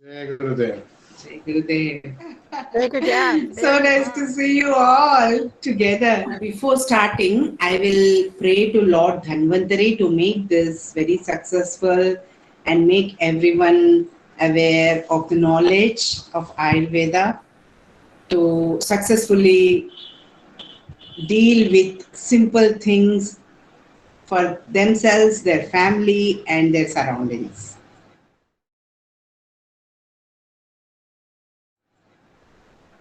Jai Gurudev. Jai Gurudev. Take it, yeah. So nice to see you all together. Before starting, I will pray to Lord Dhanvantari to make this very successful and make everyone aware of the knowledge of Ayurveda to successfully deal with simple things for themselves, their family, and their surroundings.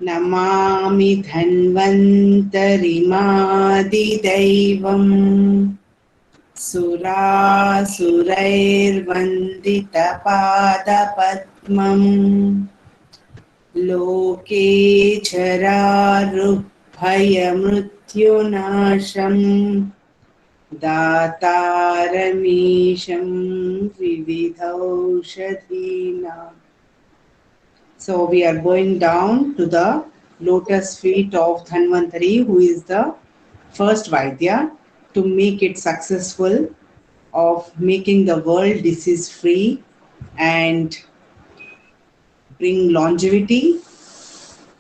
Namami धन्वन्तरिमादिदैवम् सुरासुरैर्वन्दितपादपद्मम् लोके चरारुभयमृत्युनाशम् दातारमीशं विविधौषधीनाम्. So we are going down to the lotus feet of Dhanvantari, who is the first Vaidya, to make it successful of making the world disease free and bring longevity,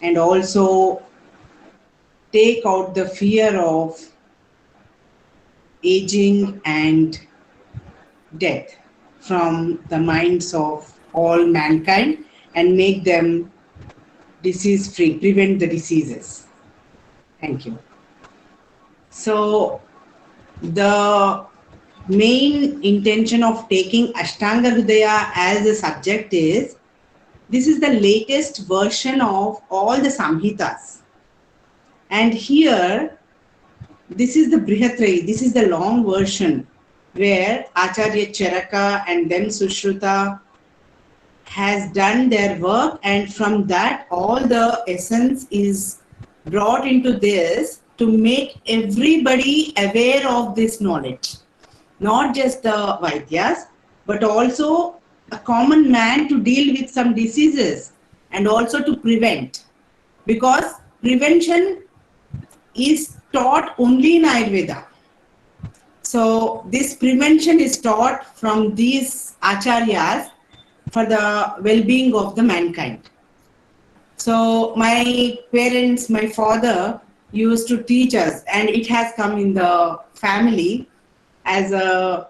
and also take out the fear of aging and death from the minds of all mankind and make them disease free, prevent the diseases. Thank you. So the main intention of taking Ashtangahrudaya as a subject is, this is the latest version of all the Samhitas. And here, this is the Brihatrayi, this is the long version where Acharya Charaka and then Sushruta has done their work, and from that all the essence is brought into this to make everybody aware of this knowledge. Not just the Vaidyas, but also a common man to deal with some diseases and also to prevent. Because prevention is taught only in Ayurveda. So this prevention is taught from these acharyas for the well-being of the mankind. So my parents, my father used to teach us, and it has come in the family as a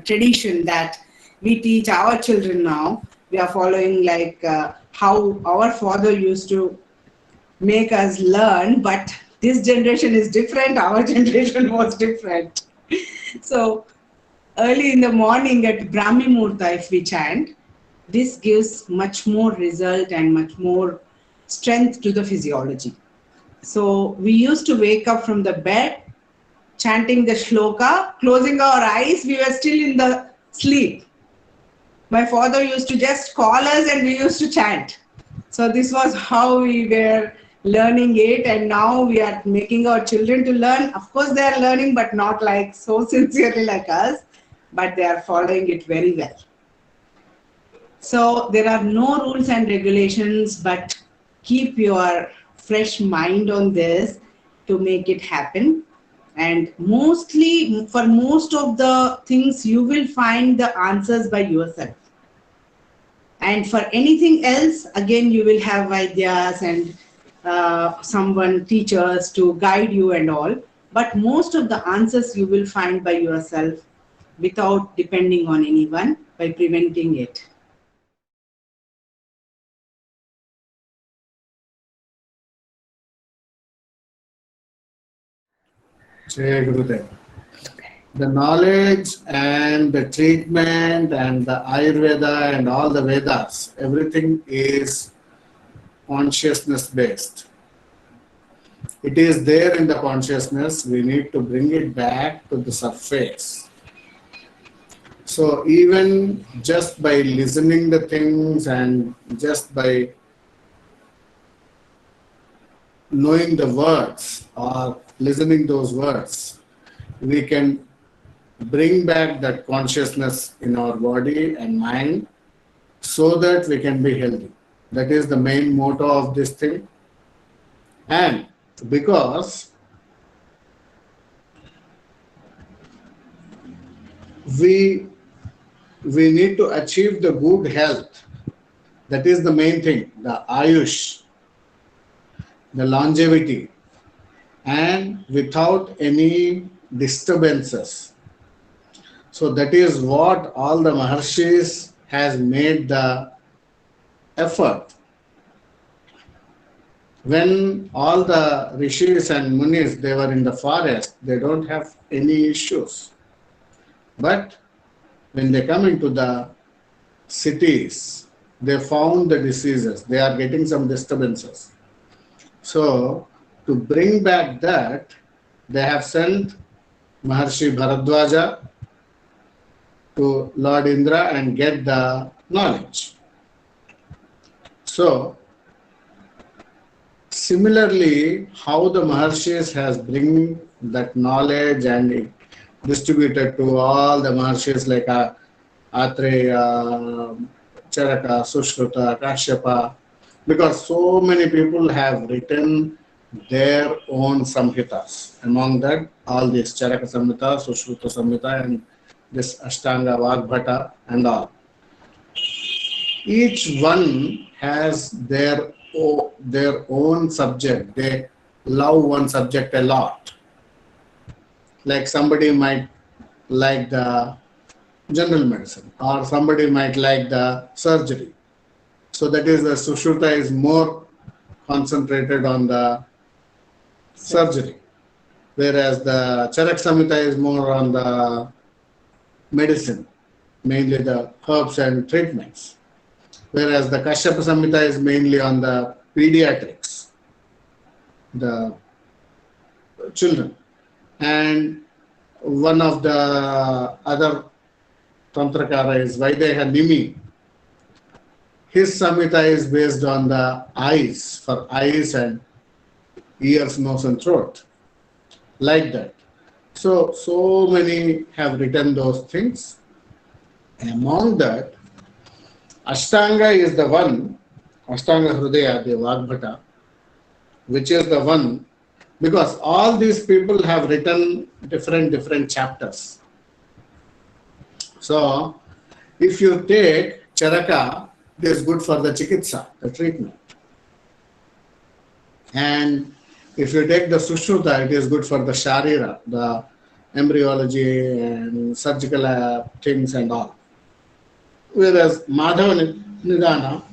tradition that we teach our children now. We are following like how our father used to make us learn, but this generation is different, our generation was different. So early in the morning at Brahmi Murta, if we chant, this gives much more result and much more strength to the physiology. So we used to wake up from the bed, chanting the shloka, closing our eyes, we were still in the sleep. My father used to just call us and we used to chant. So this was how we were learning it, and now we are making our children to learn. Of course they are learning, but not like so sincerely like us, but they are following it very well. So there are no rules and regulations, but keep your fresh mind on this to make it happen. And mostly, for most of the things, you will find the answers by yourself. And for anything else, again, you will have Vaidyas and someone, teachers to guide you and all. But most of the answers you will find by yourself without depending on anyone, by preventing it. Jai Gurudev. The knowledge and the treatment and the Ayurveda and all the Vedas, everything is consciousness based. It is there in the consciousness, we need to bring it back to the surface. So even just by listening the things and just by knowing the words or listening those words, we can bring back that consciousness in our body and mind so that we can be healthy. That is the main motto of this thing. And because we need to achieve the good health, That is the main thing, the Ayush, the longevity, and without any disturbances. So that is what all the Maharshis has made the effort. When all the rishis and munis they were in the forest, they don't have any issues. But when they come into the cities, they found the diseases. They are getting some disturbances. So to bring back that, they have sent Maharshi Bharadwaja to Lord Indra and get the knowledge. So similarly, how the Maharshis has bring that knowledge and it distributed to all the Maharshis like Atreya, Charaka, Sushruta, Kashyapa, because so many people have written their own samhitas. Among that, all this Charaka Samhita, Sushruta Samhita, and this Ashtanga, Vagbhata, and all. Each one has their own subject. They love one subject a lot. Like somebody might like the general medicine, or somebody might like the surgery. So that is the Sushruta is more concentrated on the surgery, whereas the Charak Samhita is more on the medicine, mainly the herbs and treatments. Whereas the Kashyapa Samhita is mainly on the pediatrics, the children. And one of the other Tantrakara is Vaideha Nimi. His Samhita is based on the eyes, for eyes and ears, nose and throat. Like that. So many have written those things. Among that, Ashtanga is the one, Ashtangahrudaya, the Vagbhata, which is the one, because all these people have written different chapters. So, if you take Charaka, it is good for the Chikitsa, the treatment. And if you take the Sushruta, it is good for the Sharira, the embryology and surgical things and all. Whereas Madhava Nidana,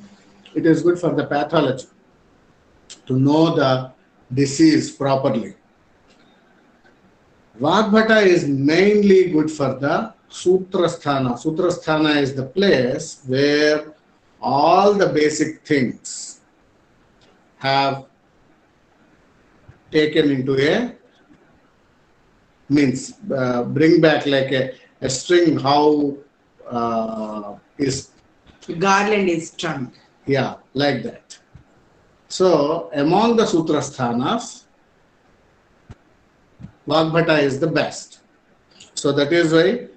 it is good for the pathology, to know the disease properly. Vagbhata is mainly good for the Sutrasthana. Sutrasthana is the place where all the basic things have taken into a, means bring back like a string, how is garland is strung. Yeah, like that. So among the Sutrasthanas, Vagbhata is the best. So that is why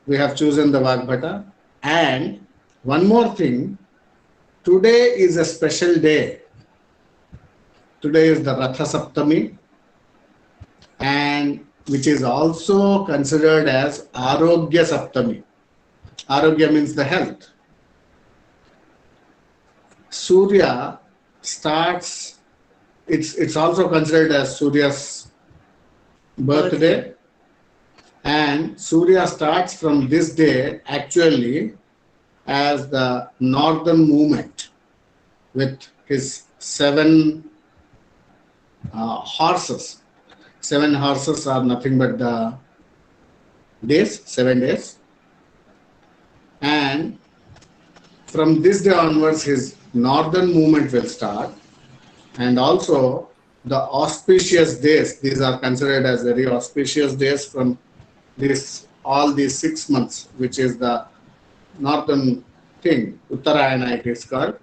we have chosen the Vagbhata. And one more thing, today is a special day. Today is the Ratha Saptami, and which is also considered as Arogya Saptami. Arogya means the health. Surya starts, it's also considered as Surya's birthday, and Surya starts from this day actually as the northern movement with his 7 horses. 7 horses are nothing but the days, 7 days. And from this day onwards, his northern movement will start. And also the auspicious days, these are considered as very auspicious days from this, all these 6 months, which is the northern thing, Uttarayana it is called.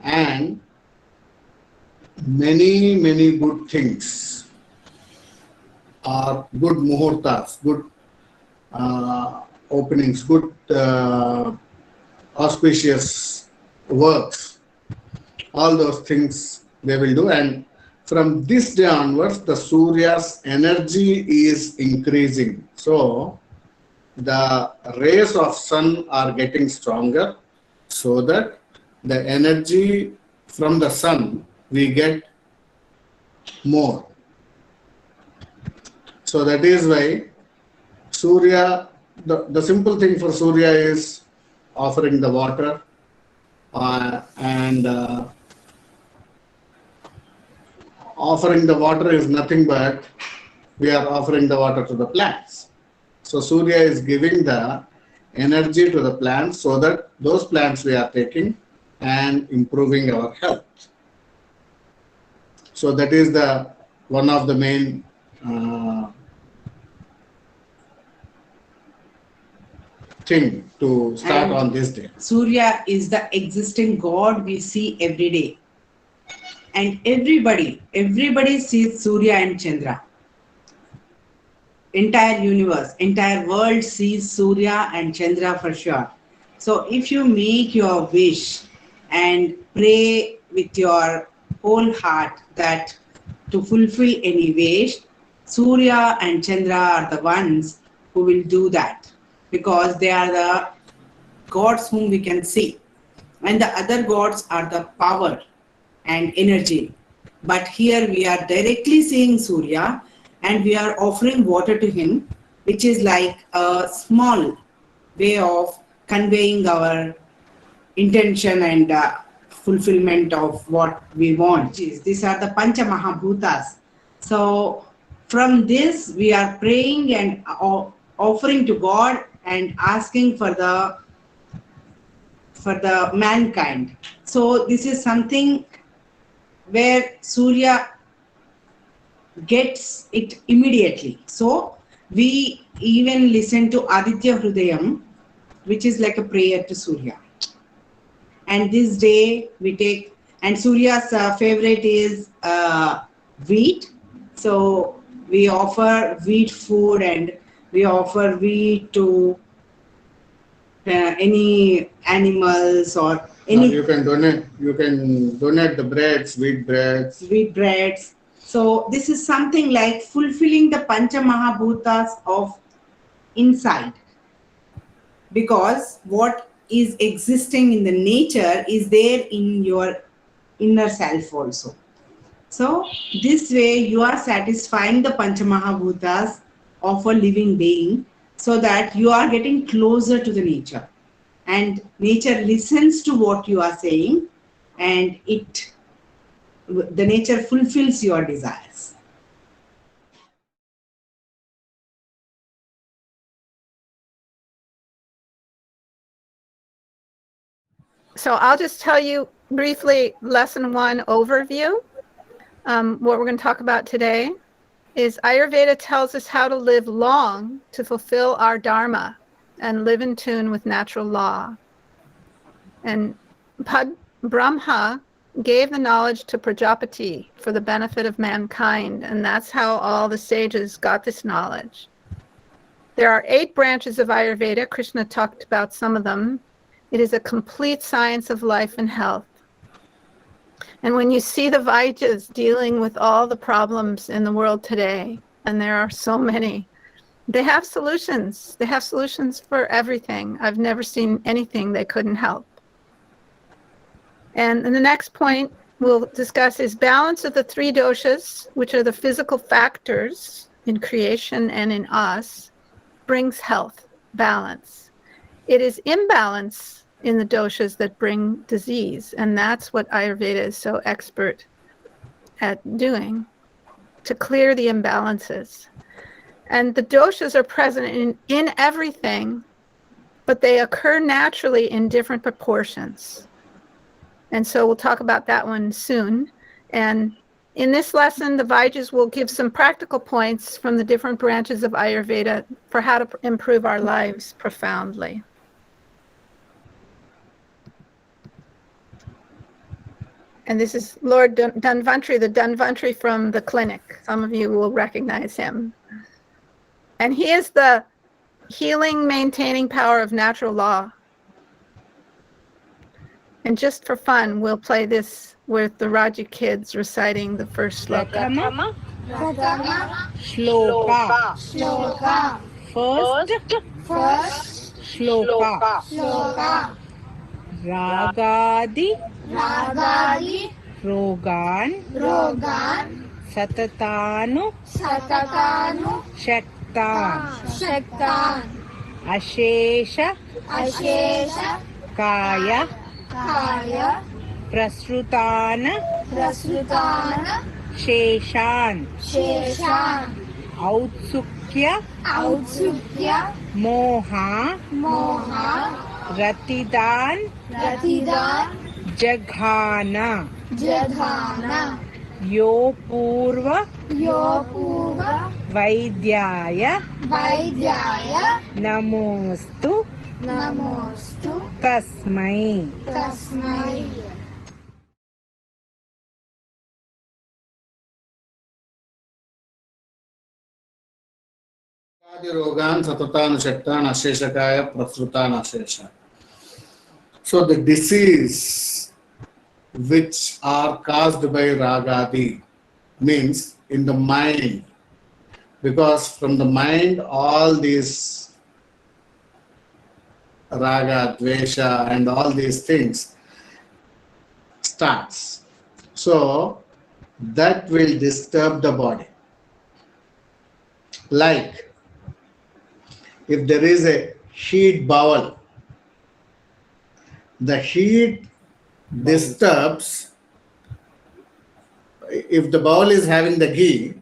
And many good things are good muhurtas, good openings, good auspicious works. All those things they will do, and from this day onwards the Surya's energy is increasing. So the rays of sun are getting stronger, so that the energy from the sun, we get more. So that is why Surya, the simple thing for Surya is offering the water and offering the water is nothing but we are offering the water to the plants. So Surya is giving the energy to the plants so that those plants we are taking and improving our health. So that is the one of the main thing to start on this day. Surya is the existing God we see every day. And everybody sees Surya and Chandra. Entire universe, entire world sees Surya and Chandra for sure. So if you make your wish and pray with your whole heart that to fulfill any wish, Surya and Chandra are the ones who will do that, because they are the gods whom we can see, and the other gods are the power and energy. But here we are directly seeing Surya and we are offering water to him, which is like a small way of conveying our intention and fulfillment of what we want. These are the Pancha Mahabhutas. So from this we are praying and offering to God and asking for the mankind. So this is something where Surya gets it immediately. So we even listen to Aditya Hrudayam, which is like a prayer to Surya. And this day we take, and Surya's favorite is wheat. So we offer wheat food and we offer wheat to any animals or any. You can donate the breads, wheat breads. So this is something like fulfilling the Pancha Mahabhutas of inside, because what is existing in the nature is there in your inner self also. So this way you are satisfying the Pancha Mahabhutas of a living being, so that you are getting closer to the nature, and nature listens to what you are saying, and the nature fulfills your desires. So I'll just tell you briefly lesson 1 overview. What we're going to talk about today is Ayurveda tells us how to live long to fulfill our dharma and live in tune with natural law. And Brahma gave the knowledge to Prajapati for the benefit of mankind, and that's how all the sages got this knowledge. There are 8 branches of Ayurveda. Krishna talked about some of them. It is a complete science of life and health. And when you see the Vaidyas dealing with all the problems in the world today, and there are so many, they have solutions. They have solutions for everything. I've never seen anything they couldn't help. And the next point we'll discuss is balance of the 3 doshas, which are the physical factors in creation and in us, brings health, balance. It is imbalance in the doshas that bring disease, and that's what Ayurveda is so expert at doing, to clear the imbalances. And the doshas are present in everything, but they occur naturally in different proportions. And so we'll talk about that one soon. And in this lesson, the Vaidyas will give some practical points from the different branches of Ayurveda for how to improve our lives profoundly. And this is Lord Dhanvantri, the Dhanvantri from the clinic. Some of you will recognize him. And he is the healing, maintaining power of natural law. And just for fun, we'll play this with the Raju kids reciting the first sloka. Shloka. First shloka. Ragadi Ragadi Rogan Rogan Satatanu Satatanu Shaktan Shaktan Ashesha Ashesha Kaya Kaya Prasrutana Prasrutana Sheshan Sheshan Autsukya Autsukya Moha Moha Ratidan Ratidan Jaghana Jadhana Yo Purva Yopurva Vaidyaya Vaidyaya Namostu Namostu Tasmai. Tasmai. Rogan, Satatan, Shaktan, Asheshakaya, Prasrutan, Ashesha. So the disease which are caused by Ragadi means in the mind, because from the mind all these Raga, Dvesha and all these things starts. So that will disturb the body. Like if there is a heat bowel, the heat disturbs. If the bowel is having the ghee,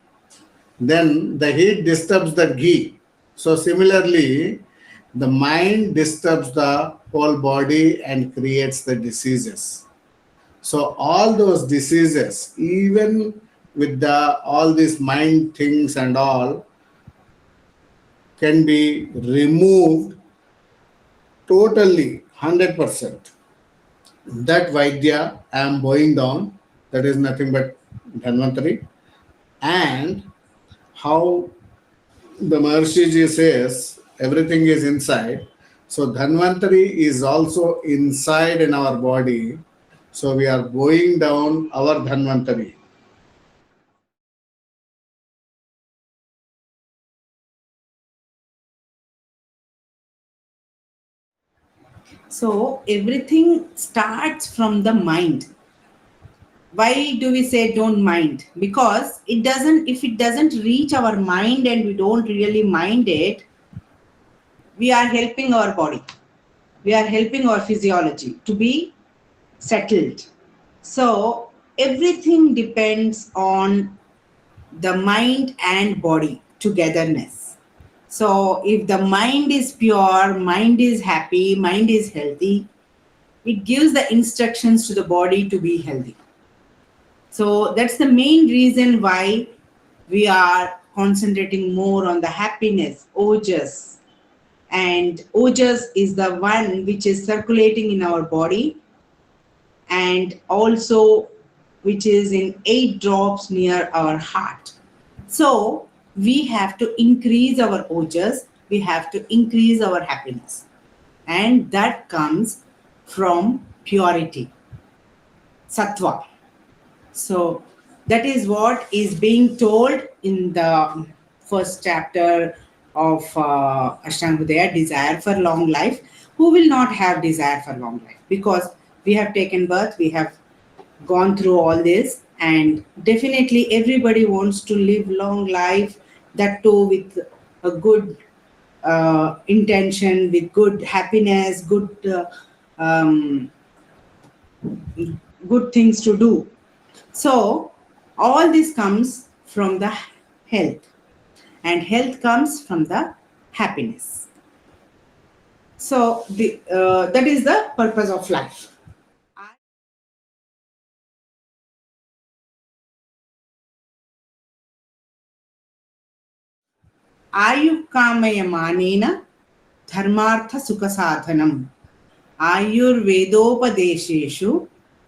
then the heat disturbs the ghee. So similarly, the mind disturbs the whole body and creates the diseases. So all those diseases, even with the all these mind things and all, can be removed totally 100%. That Vaidya I am bowing down, that is nothing but Dhanvantari. And how the Maharshiji says everything is inside. So Dhanvantari is also inside in our body. So we are bowing down our Dhanvantari. So everything starts from the mind. Why do we say don't mind? Because if it doesn't reach our mind and we don't really mind it, we are helping our body. We are helping our physiology to be settled. So everything depends on the mind and body togetherness. So if the mind is pure, mind is happy, mind is healthy, it gives the instructions to the body to be healthy. So that's the main reason why we are concentrating more on the happiness, Ojas. And Ojas is the one which is circulating in our body and also which is in 8 drops near our heart. So we have to increase our Ojas, we have to increase our happiness. And that comes from purity, Sattva. So that is what is being told in the first chapter of Ashtangahrudaya, desire for long life. Who will not have desire for long life? Because we have taken birth, we have gone through all this, and definitely everybody wants to live long life, that too with a good intention, with good happiness, good things to do. So all this comes from the health, and health comes from the happiness. So that is the purpose of life. आयुकामयमानेन धर्मार्थ सुख साधनम आयुर्वेदोपदेशेषु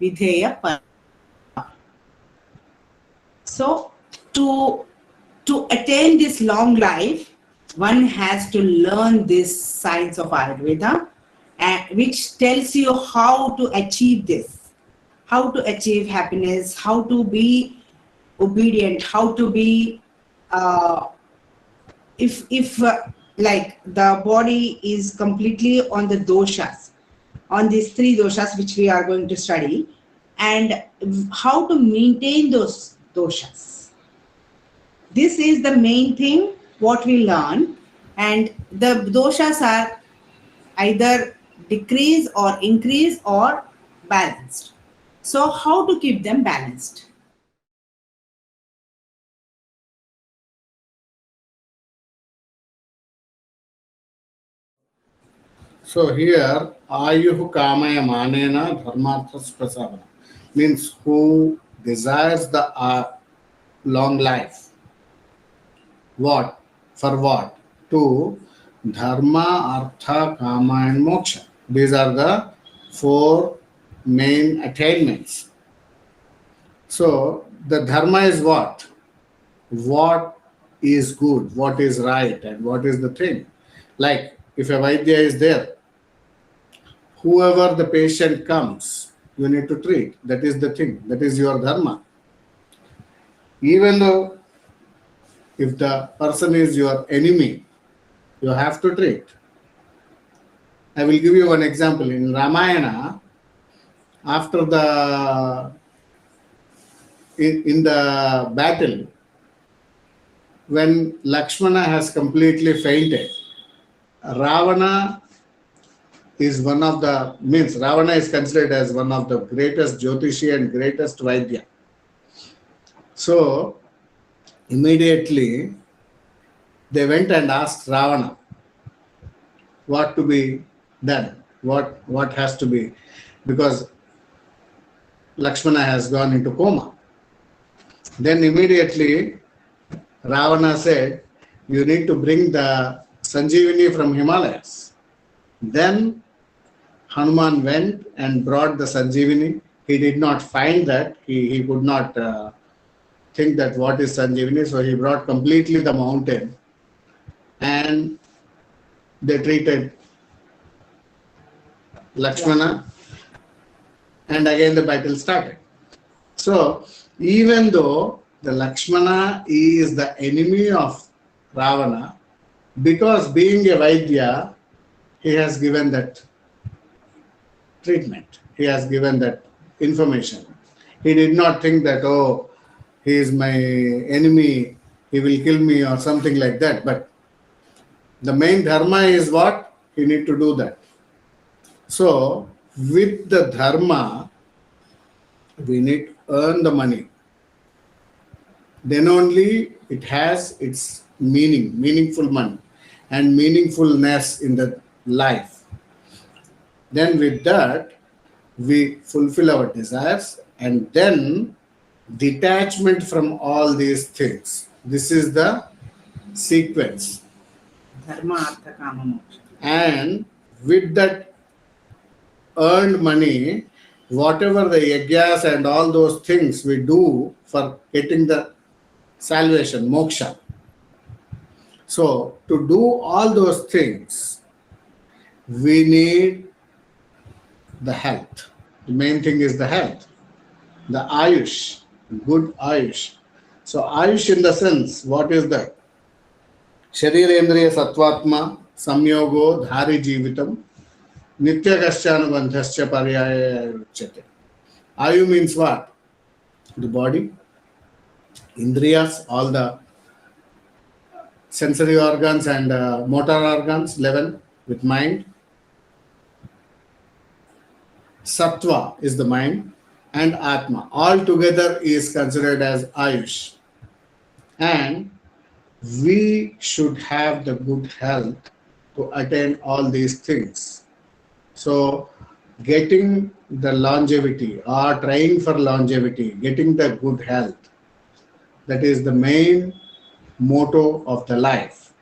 विधेय पर. So to attain this long life, one has to learn this science of Ayurveda, which tells you how to achieve this, how to achieve happiness, how to be obedient, how to be if like the body is completely on the doshas, on these three doshas which we are going to study, and how to maintain those doshas. This is the main thing what we learn, and the doshas are either decrease or increase or balanced. So how to keep them balanced? So here, Ayuh Kamaya Manena Dharmarthas Prasavana means who desires the long life. What? For what? To Dharma, Artha, Kama and Moksha. These are the four main attainments. So the Dharma is what? What is good, what is right, and what is the thing. Like if a Vaidya is there, whoever the patient comes, you need to treat. That is the thing. That is your Dharma. Even though if the person is your enemy, you have to treat. I will give you one example. In Ramayana, after in the battle, when Lakshmana has completely fainted, Ravana is one of the, means Ravana is considered as one of the greatest Jyotishi and greatest Vaidya. So immediately they went and asked Ravana what to be done, what has to be, because Lakshmana has gone into coma. Then immediately Ravana said, you need to bring the Sanjeevani from Himalayas. Then Hanuman went and brought the Sanjeevani. He did not find that. He could not think that what is Sanjeevani. So he brought completely the mountain and they treated Lakshmana, and again the battle started. So even though the Lakshmana is the enemy of Ravana, because being a Vaidya, he has given that treatment. He has given that information. He did not think that, oh, he is my enemy, he will kill me or something like that. But the main dharma is what? He need to do that. So with the dharma, we need to earn the money. Then only it has its meaning, meaningful money and meaningfulness in the life. Then with that, we fulfill our desires, and then detachment from all these things. This is the sequence. Dharma, Artha, Kama, Moksha. And with that earned money, whatever the yajnas and all those things we do for getting the salvation, moksha. So to do all those things, we need the health. The main thing is the health, the ayush, good ayush. So ayush in the sense, what is that? Sharirendriya Sattvatma Samyogo Dhari Jivitam Nitya Kaschanubandhascha Paryaya Uchyate. Ayu means what? The body, Indriyas, all the sensory organs and motor organs, 11 with mind. Sattva is the mind, and Atma. All together is considered as Ayush. And we should have the good health to attain all these things. So getting the longevity or trying for longevity, getting the good health, that is the main motto of the life.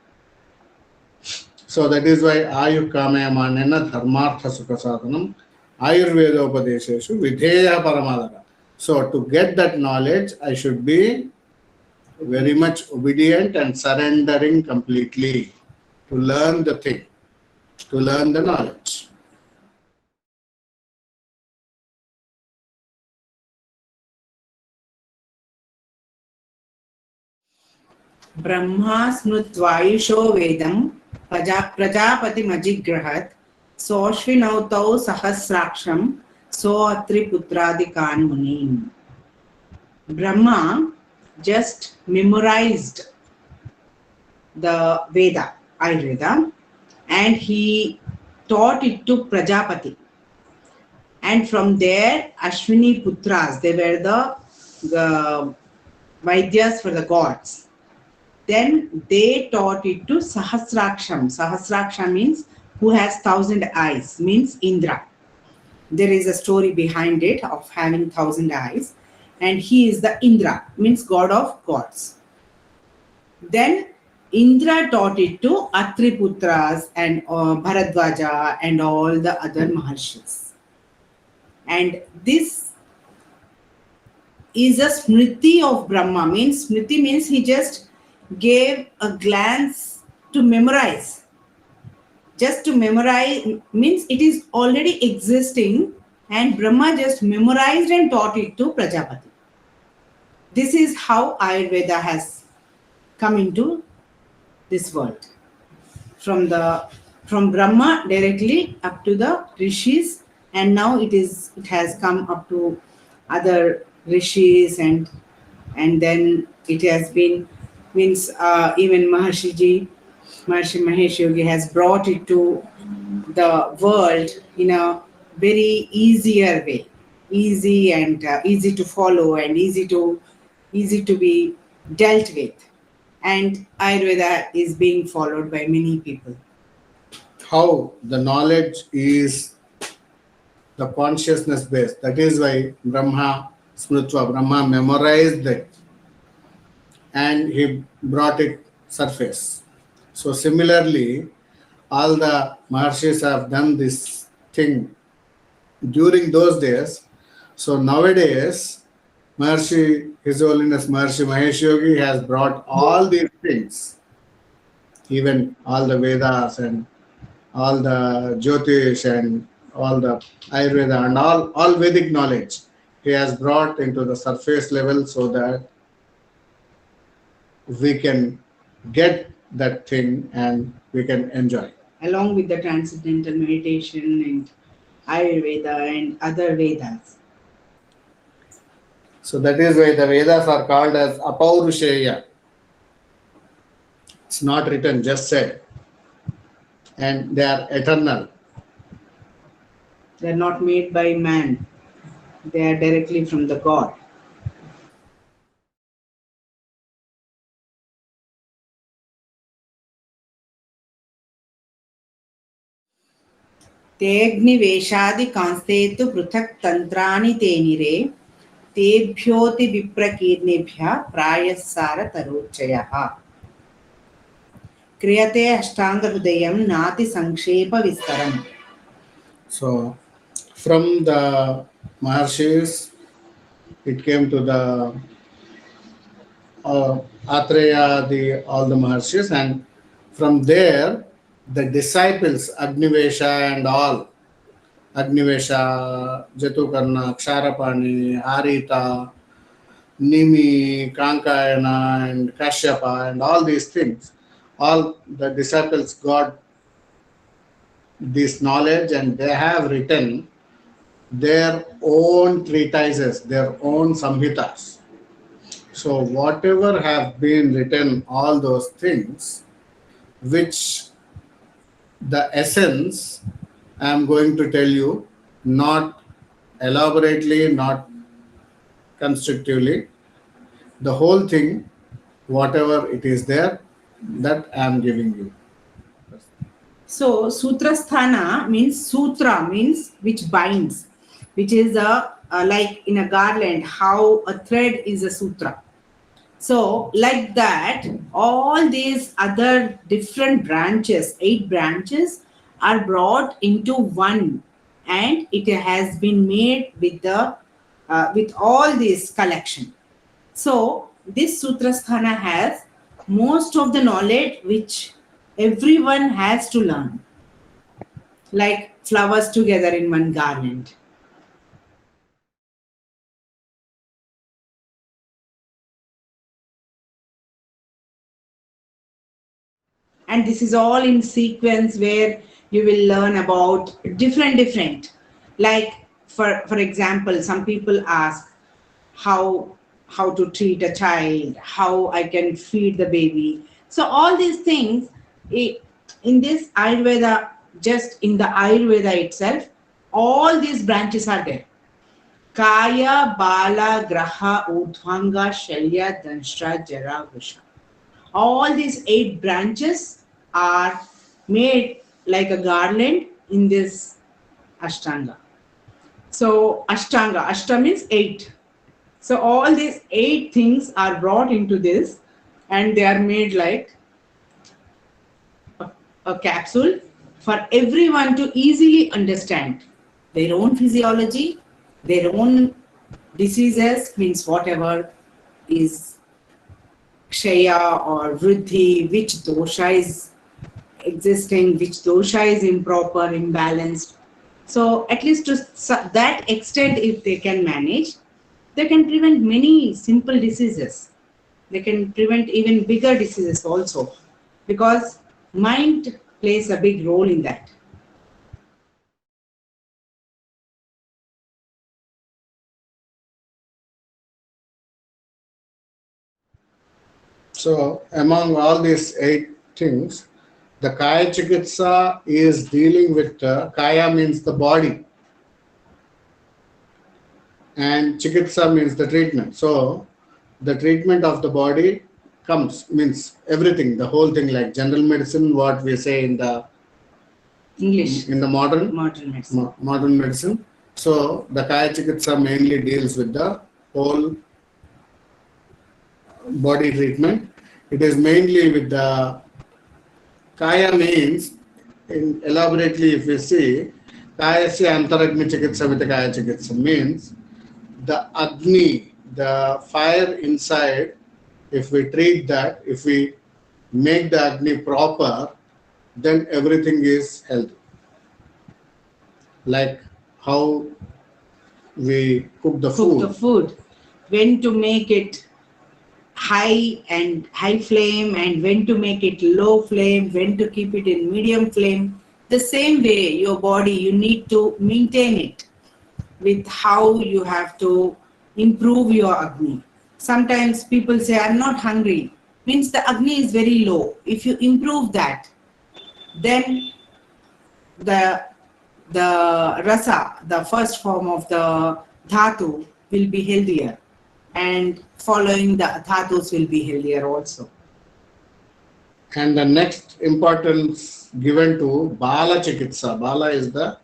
So that is why Ayu Kamaya Manena Dharmartha Sukhasadhanam Ayurveda Upadesheshu Videya Paramadara. So to get that knowledge, I should be very much obedient and surrendering completely to learn the thing, to learn the knowledge. Brahma smrutvayusho vedam prajapati majigrahat Soshvinautau Sahasraksham Soatri Putradikan Munim. Brahma just memorized the Veda, Ayurveda, and he taught it to Prajapati. And from there, Ashwini Putras, they were the Vaidyas for the gods. Then they taught it to Sahasraksham. Sahasraksham means who has 1,000 eyes, means Indra. There is a story behind it of having 1,000 eyes, and he is the Indra, means god of gods. Then Indra taught it to Atriputras and Bharadwaja and all the other Maharshis. And this is a smriti of Brahma. Means smriti means he just gave a glance to memorize. Just to memorize means it is already existing, and Brahma just memorized and taught it to Prajapati. This is how Ayurveda has come into this world. From Brahma directly up to the rishis, and now it has come up to other rishis, and then it has been means even Maharishi Mahesh Yogi has brought it to the world in a very easier way, easy and easy to follow and easy to be dealt with. And Ayurveda is being followed by many people. How the knowledge is the consciousness based. That is why Brahma memorized it and he brought it surface. So similarly, all the Maharshis have done this thing during those days. So nowadays, His Holiness Maharshi Mahesh Yogi has brought all these things, even all the Vedas and all the Jyotish and all the Ayurveda and all Vedic knowledge. He has brought into the surface level so that we can get that thing and we can enjoy. Along with the transcendental meditation and Ayurveda and other Vedas. So that is why the Vedas are called as Apaurusheya. It's not written, just said. And they are eternal. They are not made by man. They are directly from the God. ते अग्निवेशादि कांस्तेतु पृथक् तंत्राणि तेनिरे तेभ्योति विप्रकीर्णेभ्यः प्रायस्सार तरोच्चयः क्रियते अष्टांगहृदयं नाति संक्षेप विस्तरम्. So from the Maharshis, it came to the Atreya, all the Maharshis, and from there the disciples, Agnivesha and all, Agnivesha, Jatukarna, Ksharapani, Arita, Nimi, Kankayana and Kashyapa and all these things, all the disciples got this knowledge and they have written their own treatises, their own samhitas. So whatever have been written, all those things, which the essence I am going to tell you, not elaborately, not constructively, the whole thing, whatever it is there, that I am giving you. So Sutrasthana means sutra means which binds, which is like in a garland how a thread is a sutra. So like that, all these other different branches, 8 branches, are brought into one, and it has been made with with all this collection. So this Sutrasthana has most of the knowledge which everyone has to learn, like flowers together in one garland. And this is all in sequence where You will learn about different. Like for example, some people ask how to treat a child, how I can feed the baby. So all these things in this Ayurveda, just in the Ayurveda itself, all these branches are there. Kaya, Bala, Graha, Udhvanga, Shalya, Danshra, Jara, Vrisha. All these 8 branches are made like a garland in this Ashtanga. So Ashtanga, Ashta means 8. So all these 8 things are brought into this, and they are made like a capsule for everyone to easily understand their own physiology, their own diseases, means whatever is Kshaya or Vriddhi, which dosha is existing, which dosha is improper, imbalanced. So at least to that extent, if they can manage, they can prevent many simple diseases. They can prevent even bigger diseases also, because mind plays a big role in that. So among all these 8 things, the Kaya Chikitsa is dealing with Kaya means the body, and Chikitsa means the treatment. So the treatment of the body means everything, the whole thing, like general medicine, what we say in the English, in the modern medicine. modern medicine. So the Kaya Chikitsa mainly deals with the whole body treatment. It is mainly with the Kaya means, elaborately if we see, Kayasya Antaragni Chikitsa with the Kaya Chikitsa means the Agni, the fire inside, if we treat that, if we make the Agni proper, then everything is healthy. Like how we cook the food. When to make it high flame, and when to make it low flame, when to keep it in medium flame. The same way, your body, you need to maintain it with how you have to improve your Agni. Sometimes people say, I'm not hungry. Means the Agni is very low. If you improve that, then the rasa, the first form of the dhatu, will be healthier, and following the dhatus will be healthier also. And the next importance given to Bala Chikitsa. Bala is the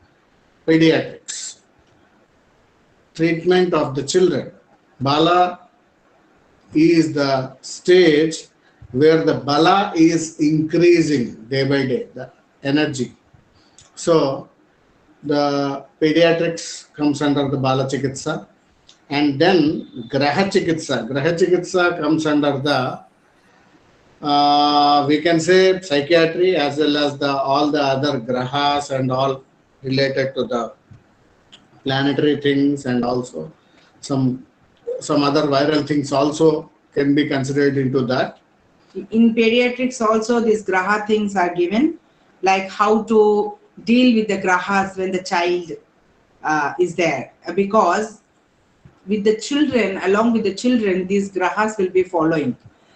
pediatrics, treatment of the children. Bala is the stage where the Bala is increasing day by day, the energy. So the pediatrics comes under the Bala Chikitsa, and then Graha Chikitsa. Graha Chikitsa comes under the we can say psychiatry, as well as the all the other grahas and all related to the planetary things, and also some other viral things also can be considered into that. In pediatrics also, these graha things are given, like how to deal with the grahas when the child is there, because with the children, along with the children, these grahas will be following.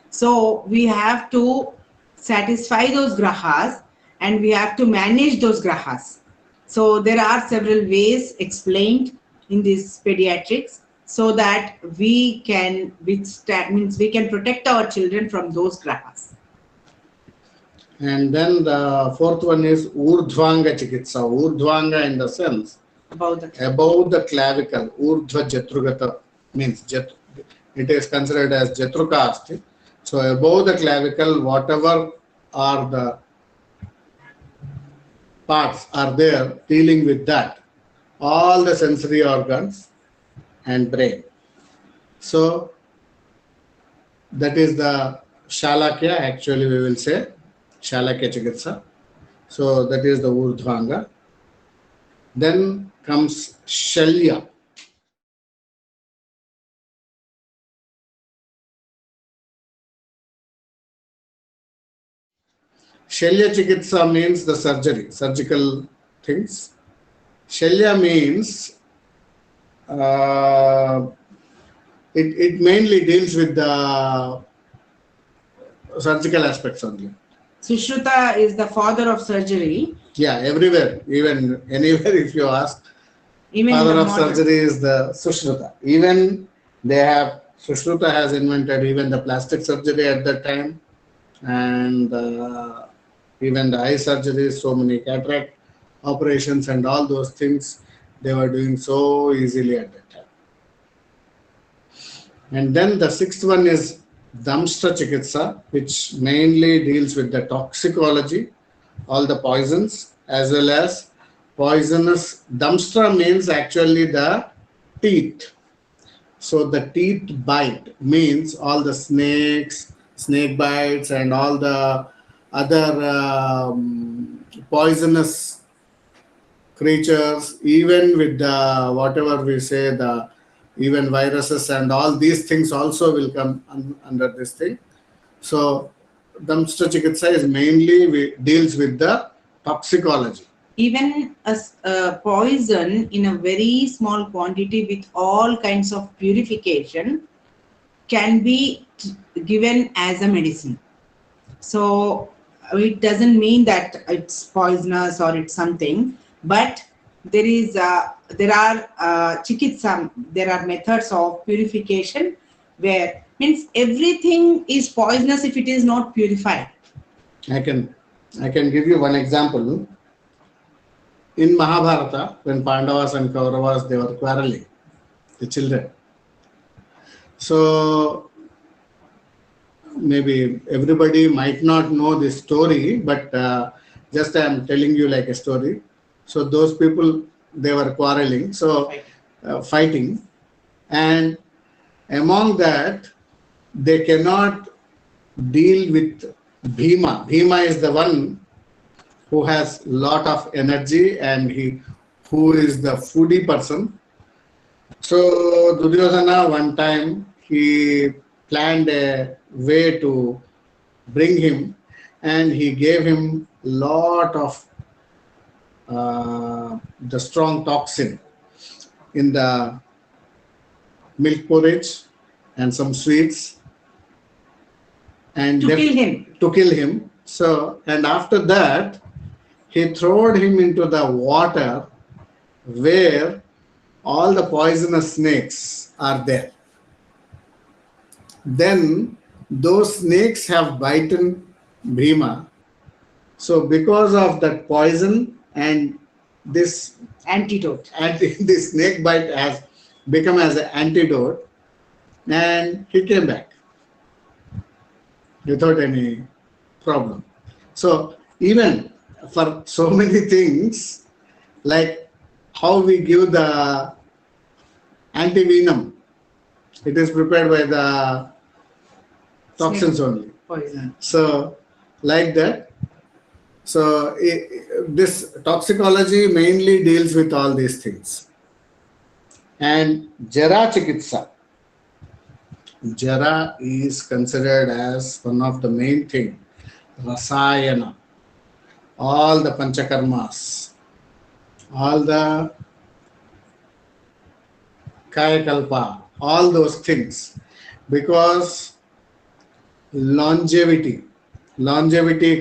So we have to satisfy those grahas, and we have to manage those grahas. So there are several ways explained in this pediatrics, so that we can withstand, means we can protect our children from those grahas. And then the fourth one is Urdhvanga Chikitsa. Urdhvanga in the sense above the clavicle. Urdhva Jatrugata means it is considered as Jatrukasti. So above the clavicle, whatever are the parts are there dealing with that, all the sensory organs and brain. So that is the Shalakya, actually we will say Shalakya Chikitsa. So that is the Urdhvanga. Then comes Shalya. Shalya Chikitsa means the surgical things. Shalya means it mainly deals with the surgical aspects only. Sushruta is the father of surgery. Yeah, everywhere, even anywhere if you ask, Even in father the of modern. surgery is the Sushruta. Even they have, Sushruta has invented even the plastic surgery at that time, and even the eye surgery, so many cataract operations and all those things they were doing so easily at that time. And then the sixth one is Damstra Chikitsa, which mainly deals with the toxicology, all the poisons, as well as poisonous. Damstra means actually the teeth. So the teeth bite means all the snakes, snake bites, and all the other poisonous creatures, even with the whatever we say, the even viruses and all these things also will come under this thing. So Damstra Chikitsa is mainly deals with the toxicology. Even a poison in a very small quantity with all kinds of purification can be given as a medicine. So it doesn't mean that it's poisonous or it's something, but there are chikitsa, there are methods of purification where means everything is poisonous if it is not purified. I can give you one example. In Mahabharata, when Pandavas and Kauravas, they were quarreling, the children. So maybe everybody might not know this story, but just I am telling you like a story. So those people, they were quarreling, so fighting, and among that, they cannot deal with Bhima. Bhima is the one who has lot of energy and who is the foodie person. So Duryodhana one time he planned a way to bring him, and he gave him lot of the strong toxin in the milk porridge and some sweets, and To kill him. to kill him. So, and after that, he threw him into the water where all the poisonous snakes are there. Then those snakes have bitten Bhima. So because of that poison and this Antidote. this snake bite has become as an antidote, and he came back without any problem. So even for so many things, like how we give the antivenom, it is prepared by the toxins only. Poison. So like that. So this toxicology mainly deals with all these things. And Jara Chikitsa. Jara is considered as one of the main thing. Rasayana. All the Panchakarmas. All the Kayakalpa. All those things. Because longevity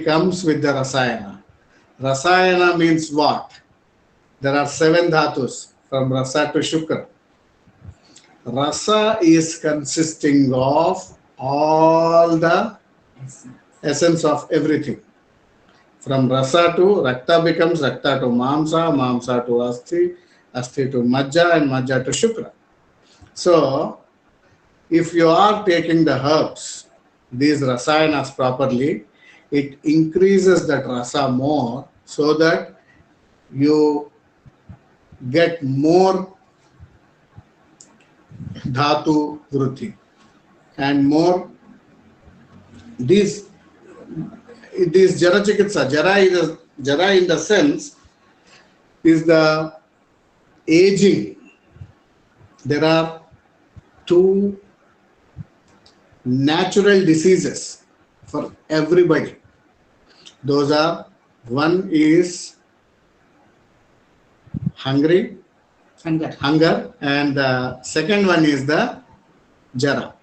comes with the Rasayana. Rasayana means what? There are 7 dhatus from Rasa to Shukra. Rasa is consisting of all the essence of everything. From Rasa to Rakta becomes Rakta to Mamsa, Mamsa to Asti, Asti to Majja, and Majja to Shukra. So, if you are taking the herbs, these rasayanas properly, it increases that rasa more so that you get more dhatu vruti and more these jara chikitsa. Jara in the sense is the aging. There are 2 natural diseases for everybody. Those are, one is hunger, and the second one is the jara.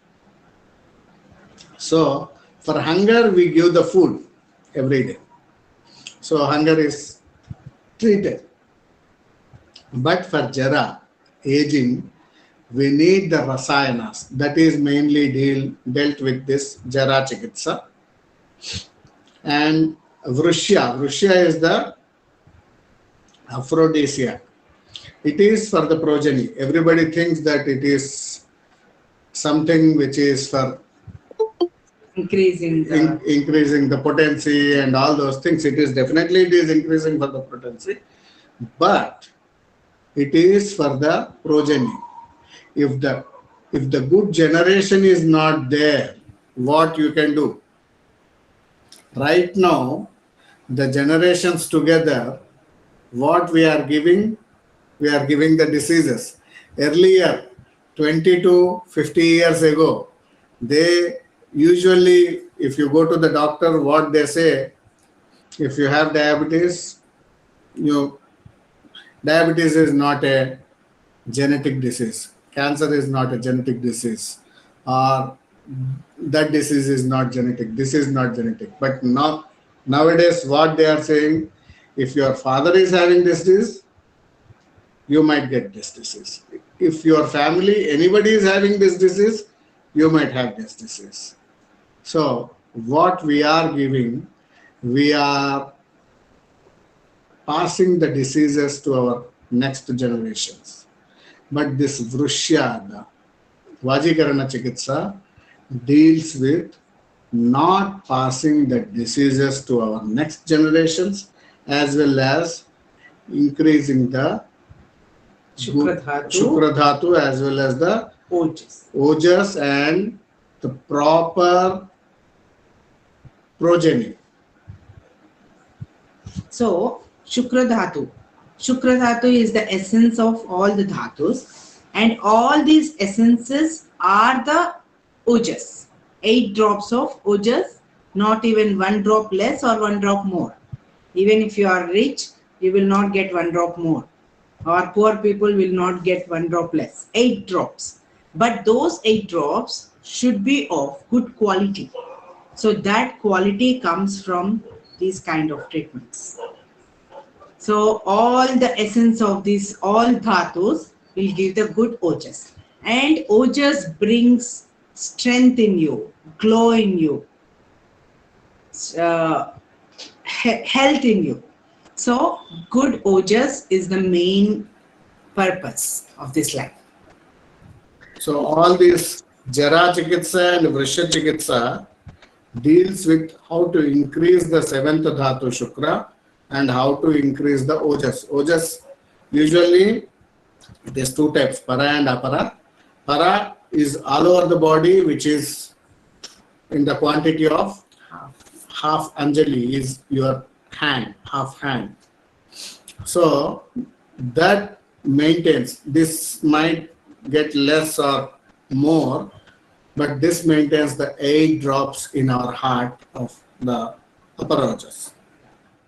So for hunger, we give the food every day. So hunger is treated. But for jara, aging, we need the rasayanas. That is mainly dealt with this jara chikitsa. And vrishya is the aphrodisiac. It is for the progeny. Everybody thinks that it is something which is for increasing the potency and all those things. It is increasing for the potency, but it is for the progeny. If the good generation is not there, what you can do? Right now, the generations together, what we are giving the diseases. Earlier, 20 to 50 years ago, they usually, if you go to the doctor, what they say, if you have diabetes, diabetes is not a genetic disease. Cancer is not a genetic disease. Or that disease is not genetic. This is not genetic. But nowadays, what they are saying, if your father is having this disease, you might get this disease. If your family, anybody is having this disease, you might have this disease. So what we are giving, we are passing the diseases to our next generations. But this vrishya, the Vajikarana Chikitsa, deals with not passing the diseases to our next generations, as well as increasing the Shukradhatu as well as the Ojas and the proper progeny. So, Shukradhatu is the essence of all the dhatus, and all these essences are the Ojas. 8 drops of Ojas, not even 1 drop less or 1 drop more. Even if you are rich, you will not get 1 drop more. Or poor people will not get 1 drop less. 8 drops. But those 8 drops should be of good quality. So that quality comes from these kind of treatments. So all the essence of these, all dhatus will give the good Ojas. And Ojas brings strength in you, glow in you, health in you. So good Ojas is the main purpose of this life. So all this Jara Chikitsa and Vrishya Chikitsa deals with how to increase the 7th Dhatu Shukra and how to increase the Ojas. Ojas, usually there's 2 types, Para and Apara. Para is all over the body, which is in the quantity of half Anjali, is your hand, half hand. So that maintains, this might get less or more, but this maintains the 8 drops in our heart of the upper Ojas.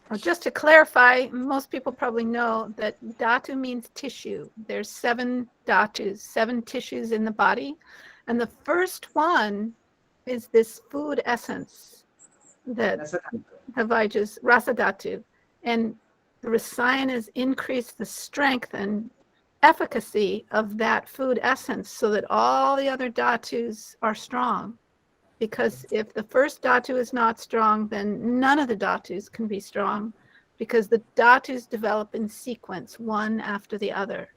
Well, just to clarify, most people probably know that dhatu means tissue. There's 7 dhatus, 7 tissues in the body. And the first one is this food essence that the Vajas, rasa dhatu. And the rasayanas increase the strength and efficacy of that food essence so that all the other dhatus are strong. Because if the first dhatu is not strong, then none of the dhatus can be strong, because the dhatus develop in sequence, one after the other.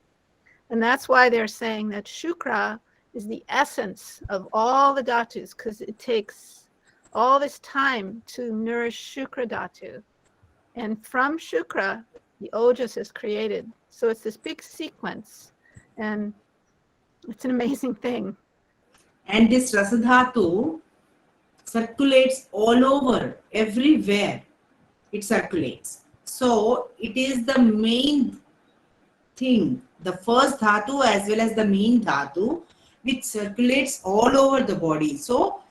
And that's why they're saying that Shukra is the essence of all the dhatus, because it takes all this time to nourish Shukra dhatu. And from Shukra, the Ojas is created. So it's this big sequence, and it's an amazing thing. And this Rasadhatu circulates all over, everywhere it circulates. So it is the main thing, the first dhatu as well as the main dhatu, which circulates all over the body. So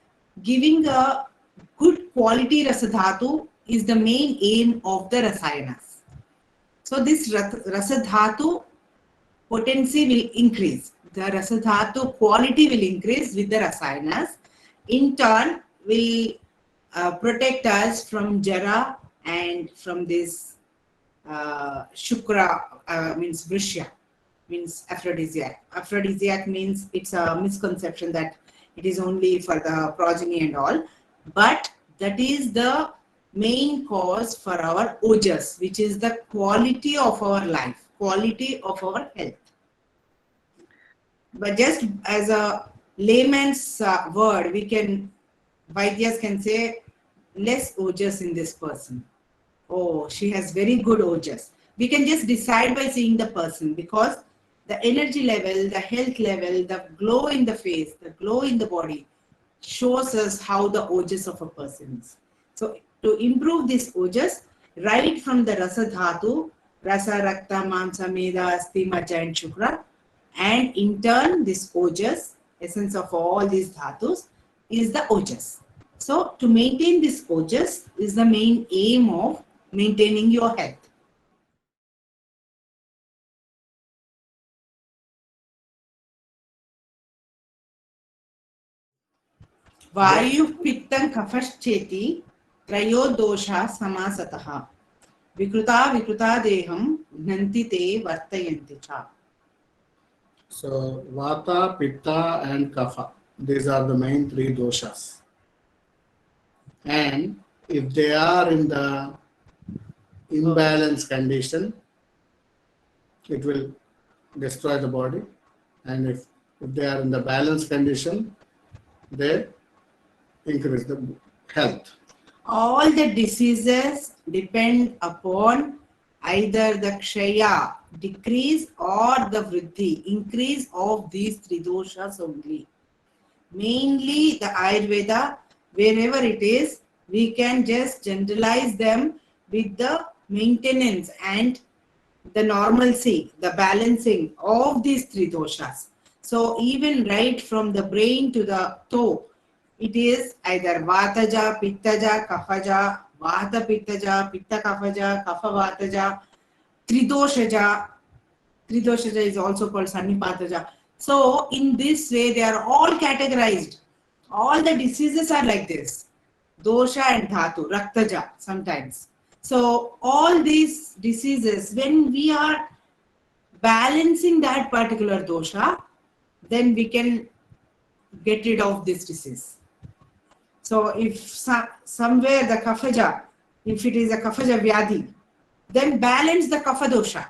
giving a good quality Rasadhatu is the main aim of the rasayanas. So this rasadhatu potency will increase. The rasadhatu quality will increase with the rasayanas. In turn, will protect us from jara and from this shukra, means vrishya, means aphrodisiac. Aphrodisiac means it's a misconception that it is only for the progeny and all, but that is the main cause for our ojas, which is the quality of our life, quality of our health. But just as a layman's word, Vaidyas can say less ojas in this person. Oh, she has very good ojas. We can just decide by seeing the person, because the energy level, the health level, the glow in the face, the glow in the body shows us how the ojas of a person is. So to improve this ojas, right from the rasa dhatu, rasa, rakta, mamsa, meda, asti, maja and shukra, and in turn this ojas, essence of all these dhatus, is the ojas. So to maintain this ojas is the main aim of maintaining your health. Vayu pittam kafascheti trayo dosha samasataha vikruta deham gnanti te vartayanti cha. So Vata, Pitta and Kapha, these are the main three doshas. And if they are in the imbalanced condition, it will destroy the body. And if they are in the balanced condition, they increase the health. All the diseases depend upon either the kshaya, decrease, or the vriddhi, increase of these three doshas only. Mainly the Ayurveda, wherever it is, we can just generalize them with the maintenance and the normalcy, the balancing of these three doshas. So even right from the brain to the toe, it is either vataja, pittaja, kafaja, vata pittaja, pitta kafaja, kafa vataja, tridoshaja. Tridoshaja is also called sannipataja. So in this way, they are all categorized. All the diseases are like this. Dosha and dhatu, raktaja sometimes. So all these diseases, when we are balancing that particular dosha, then we can get rid of this disease. So if somewhere the kafaja, if it is a kafaja vyadhi, then balance the kapha dosha.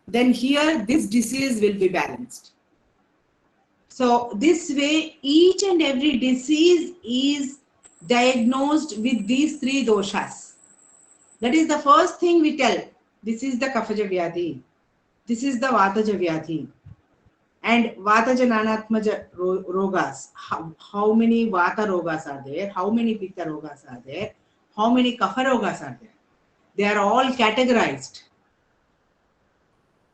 Then here this disease will be balanced. So this way each and every disease is diagnosed with these three doshas. That is the first thing we tell. This is the kafaja vyadhi. This is the vataja vyadhi. And vataja nanatmaja rogas. How many vata rogas are there? How many pitta rogas are there? How many kapha rogas are there? They are all categorized.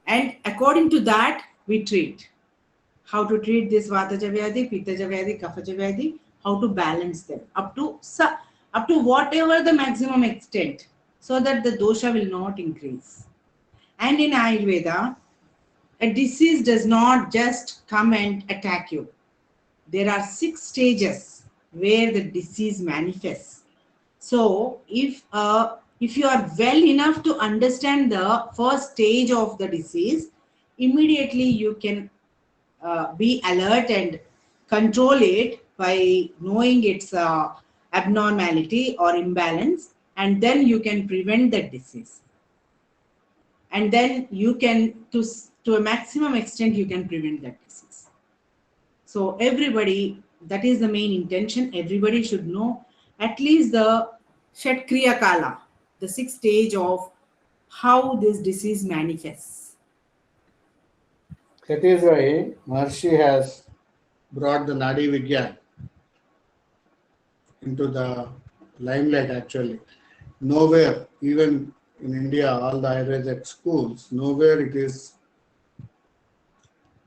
And according to that, we treat. How to treat this vataja vyadhi, pittaja vyadhi, kafaja vyadhi, how to balance them up to whatever the maximum extent, so that the dosha will not increase. And in Ayurveda, a disease does not just come and attack you. There are 6 stages where the disease manifests. So if you are well enough to understand the first stage of the disease, immediately you can be alert and control it by knowing its abnormality or imbalance, and then you can prevent that disease. And then you can, to a maximum extent, you can prevent that disease. So everybody, that is the main intention. Everybody should know at least the Shat Kriya Kala, the 6th stage of how this disease manifests. That is why Maharshi has brought the Nadi Vigyan into the limelight actually. Nowhere, even in India, all the Ayurvedic schools, nowhere it is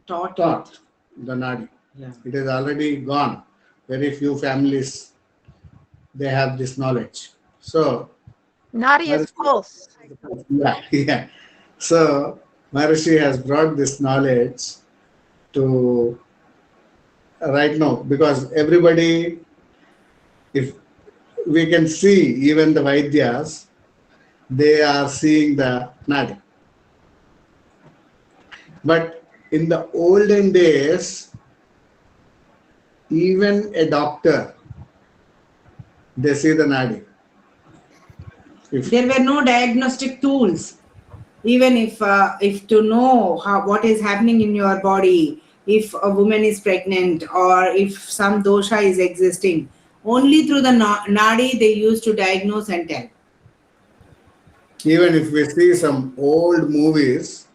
Taught. the Nadi. Yeah. It is already gone. Very few families, they have this knowledge. So, Nadi is Maharishi, pulse. yeah, yeah. So, Maharishi has brought this knowledge to right now because everybody, if we can see, even the Vaidyas, they are seeing the Nadi. But in the olden days, even a doctor, they see the Nadi. If There were no diagnostic tools. Even if to know what is happening in your body, if a woman is pregnant or if some dosha is existing, only through the nadi they used to diagnose and tell. even if we see some old movies,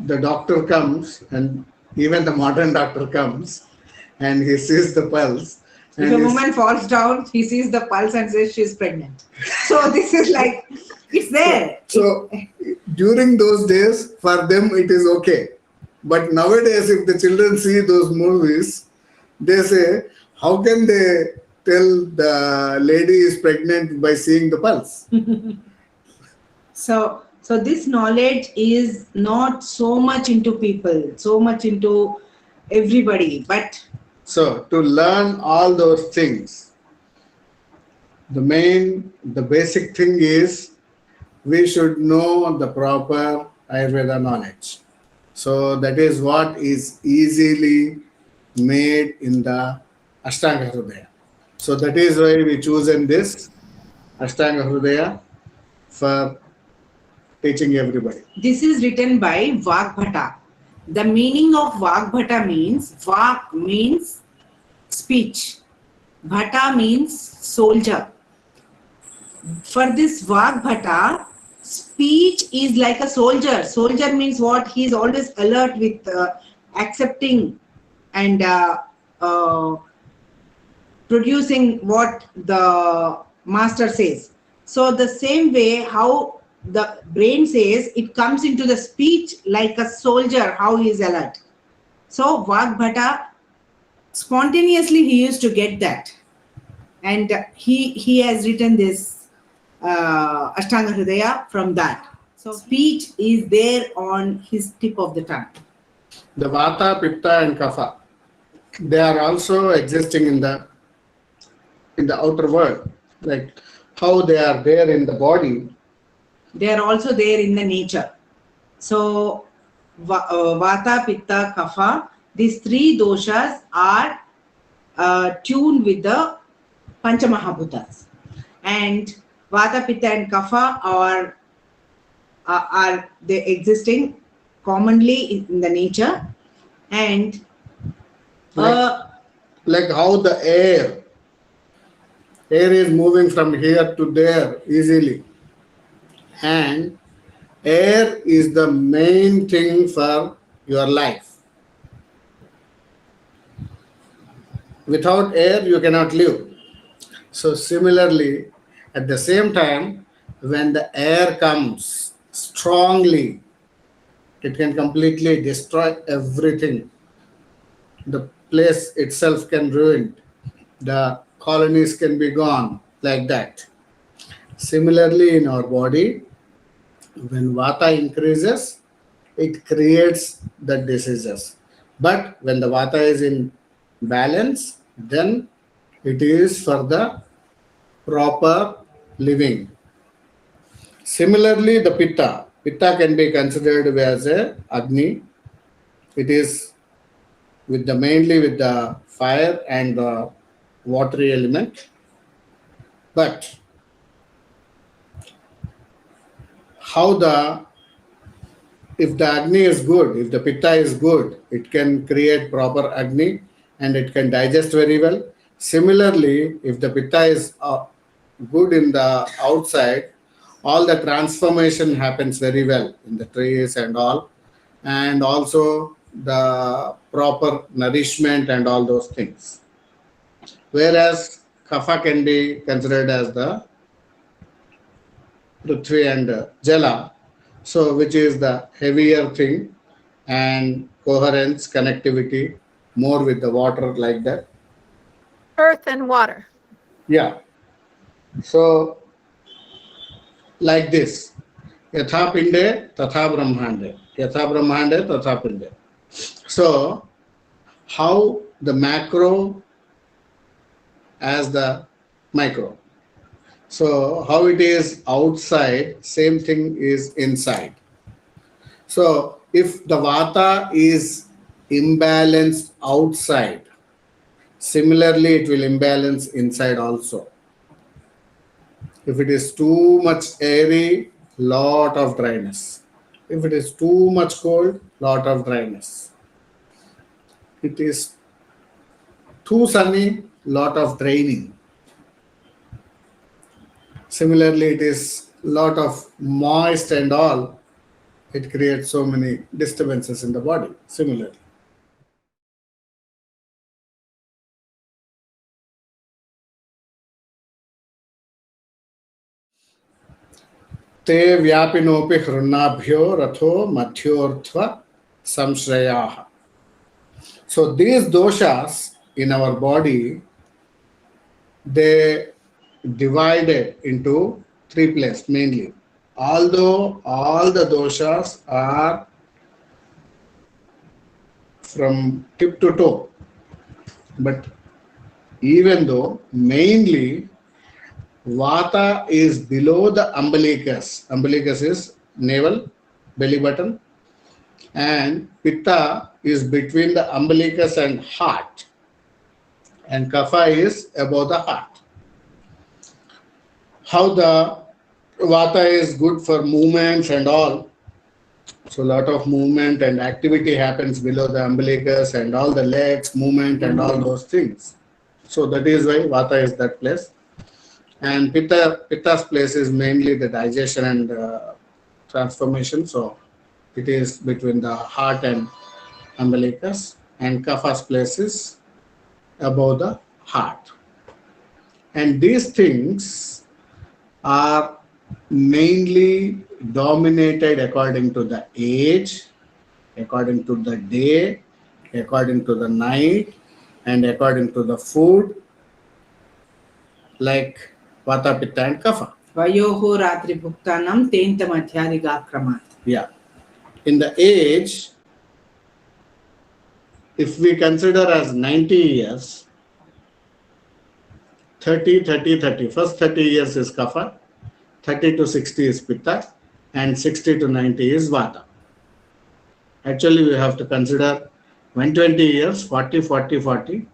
the doctor comes and even the modern doctor comes and he sees the pulse If and a he's, woman falls down, he sees the pulse and says she is pregnant. So this is like, it's there. so during those days for them it is okay, but nowadays if the children see those movies they say how can they tell the lady is pregnant by seeing the pulse. So this knowledge is not so much into people, so much into everybody, but So to learn all those things, the basic thing is we should know the proper Ayurveda knowledge. So that is what is easily made in the Ashtangahrudaya. So that is why we chosen this Ashtangahrudaya for teaching everybody. this is written by Vagbhata. The meaning of Vagbhata means Vag means speech, Bhata means soldier. For this Vagbhata, speech is like a soldier. Soldier means what? He is always alert with accepting and producing what the master says. So the same way how the brain says, it comes into the speech like a soldier, how he is alert. So Vagbhata, spontaneously he used to get that. And he has written this Ashtangahrudaya from that. So speech is there on his tip of the tongue. The Vata, Pitta and Kapha, they are also existing in the outer world, like how they are there in the body. They are also there in the nature. So Vata, Pitta, Kapha, these three doshas are tuned with the Panchamahabhutas. And Vata, Pitta and Kapha are they existing commonly in the nature. And Like how the air is moving from here to there easily, and air is the main thing for your life. Without air you cannot live. So similarly, at the same time, when the air comes strongly, it can completely destroy everything. The place itself can ruin. The colonies can be gone like that. Similarly, in our body, when vata increases, it creates the diseases. But when the vata is in balance, then it is for the proper living. Similarly, the pitta can be considered as a Agni. It is with the mainly with the fire and the watery element. But how the if the Agni is good, if the Pitta is good, it can create proper Agni and it can digest very well. Similarly, if the Pitta is good in the outside, all the transformation happens very well in the trees and all, and also the proper nourishment and all those things. Whereas Kapha can be considered as the Prithvi and Jala, so which is the heavier thing and coherence, connectivity, more with the water like that. Earth and water. Yeah. So like this. Yatha pinde tatha brahmande. Yatha brahmande tatha pinde. So how the macro as the micro. So how it is outside, same thing is inside. So if the vata is imbalanced outside, similarly it will imbalance inside also. If it is too much airy, lot of dryness. If it is too much cold, lot of dryness. It is too sunny, lot of draining. Similarly, it is lot of moist and all. It creates so many disturbances in the body. Similarly. ते व्यापिनोपि हृन्नाभ्यो रथो मध्योर्ध्व samshrayaha. So these doshas in our body, they divided into three places mainly. Although all the doshas are from tip to toe, but even though mainly vata is below the umbilicus, umbilicus is navel, belly button, and pitta is between the umbilicus and heart, and kapha is above the heart. How the vata is good for movements and all. So a lot of movement and activity happens below the umbilicus and all the legs, movement and all those things. So that is why vata is that place. And pitta's place is mainly the digestion and transformation. So it is between the heart and umbilicus. And kapha's place is above the heart. And these things are mainly dominated according to the age, according to the day, according to the night, and according to the food, like vata, pitta, and kapha. Vayoho ratri bhuktanam tenta madhyadigakramat. Yeah. In the age, if we consider as 90 years, 30, 30, 30. First 30 years is kapha, 30 to 60 is pitta, and 60 to 90 is vata. Actually, we have to consider 120 years, 40, 40, 40.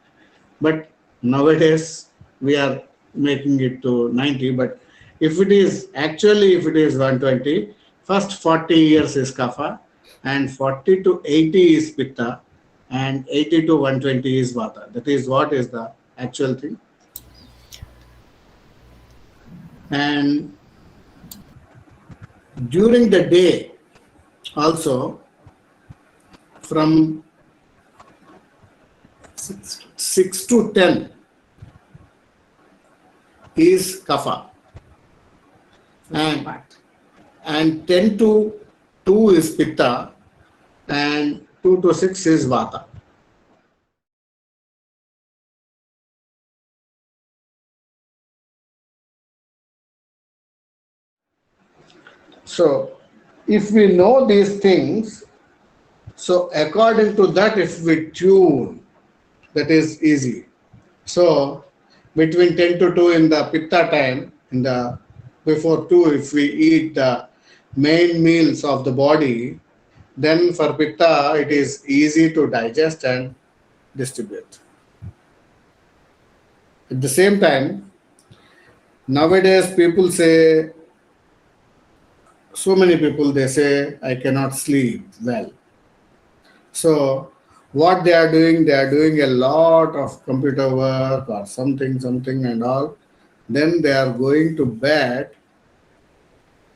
But nowadays, we are making it to 90. But if it is 120, first 40 years is kapha, and 40 to 80 is pitta, and 80 to 120 is vata. That is what is the actual thing. And during the day, also from 6 to 10 is kapha, and 10 to 2 is pitta, and 2 to 6 is vata. So if we know these things, so according to that, if we tune, that is easy. So between 10 to 2 in the pitta time, in the before 2, if we eat the main meals of the body, then for pitta it is easy to digest and distribute. At the same time, nowadays people say, so many people, they say, I cannot sleep well. So what they are doing a lot of computer work or something and all. Then they are going to bed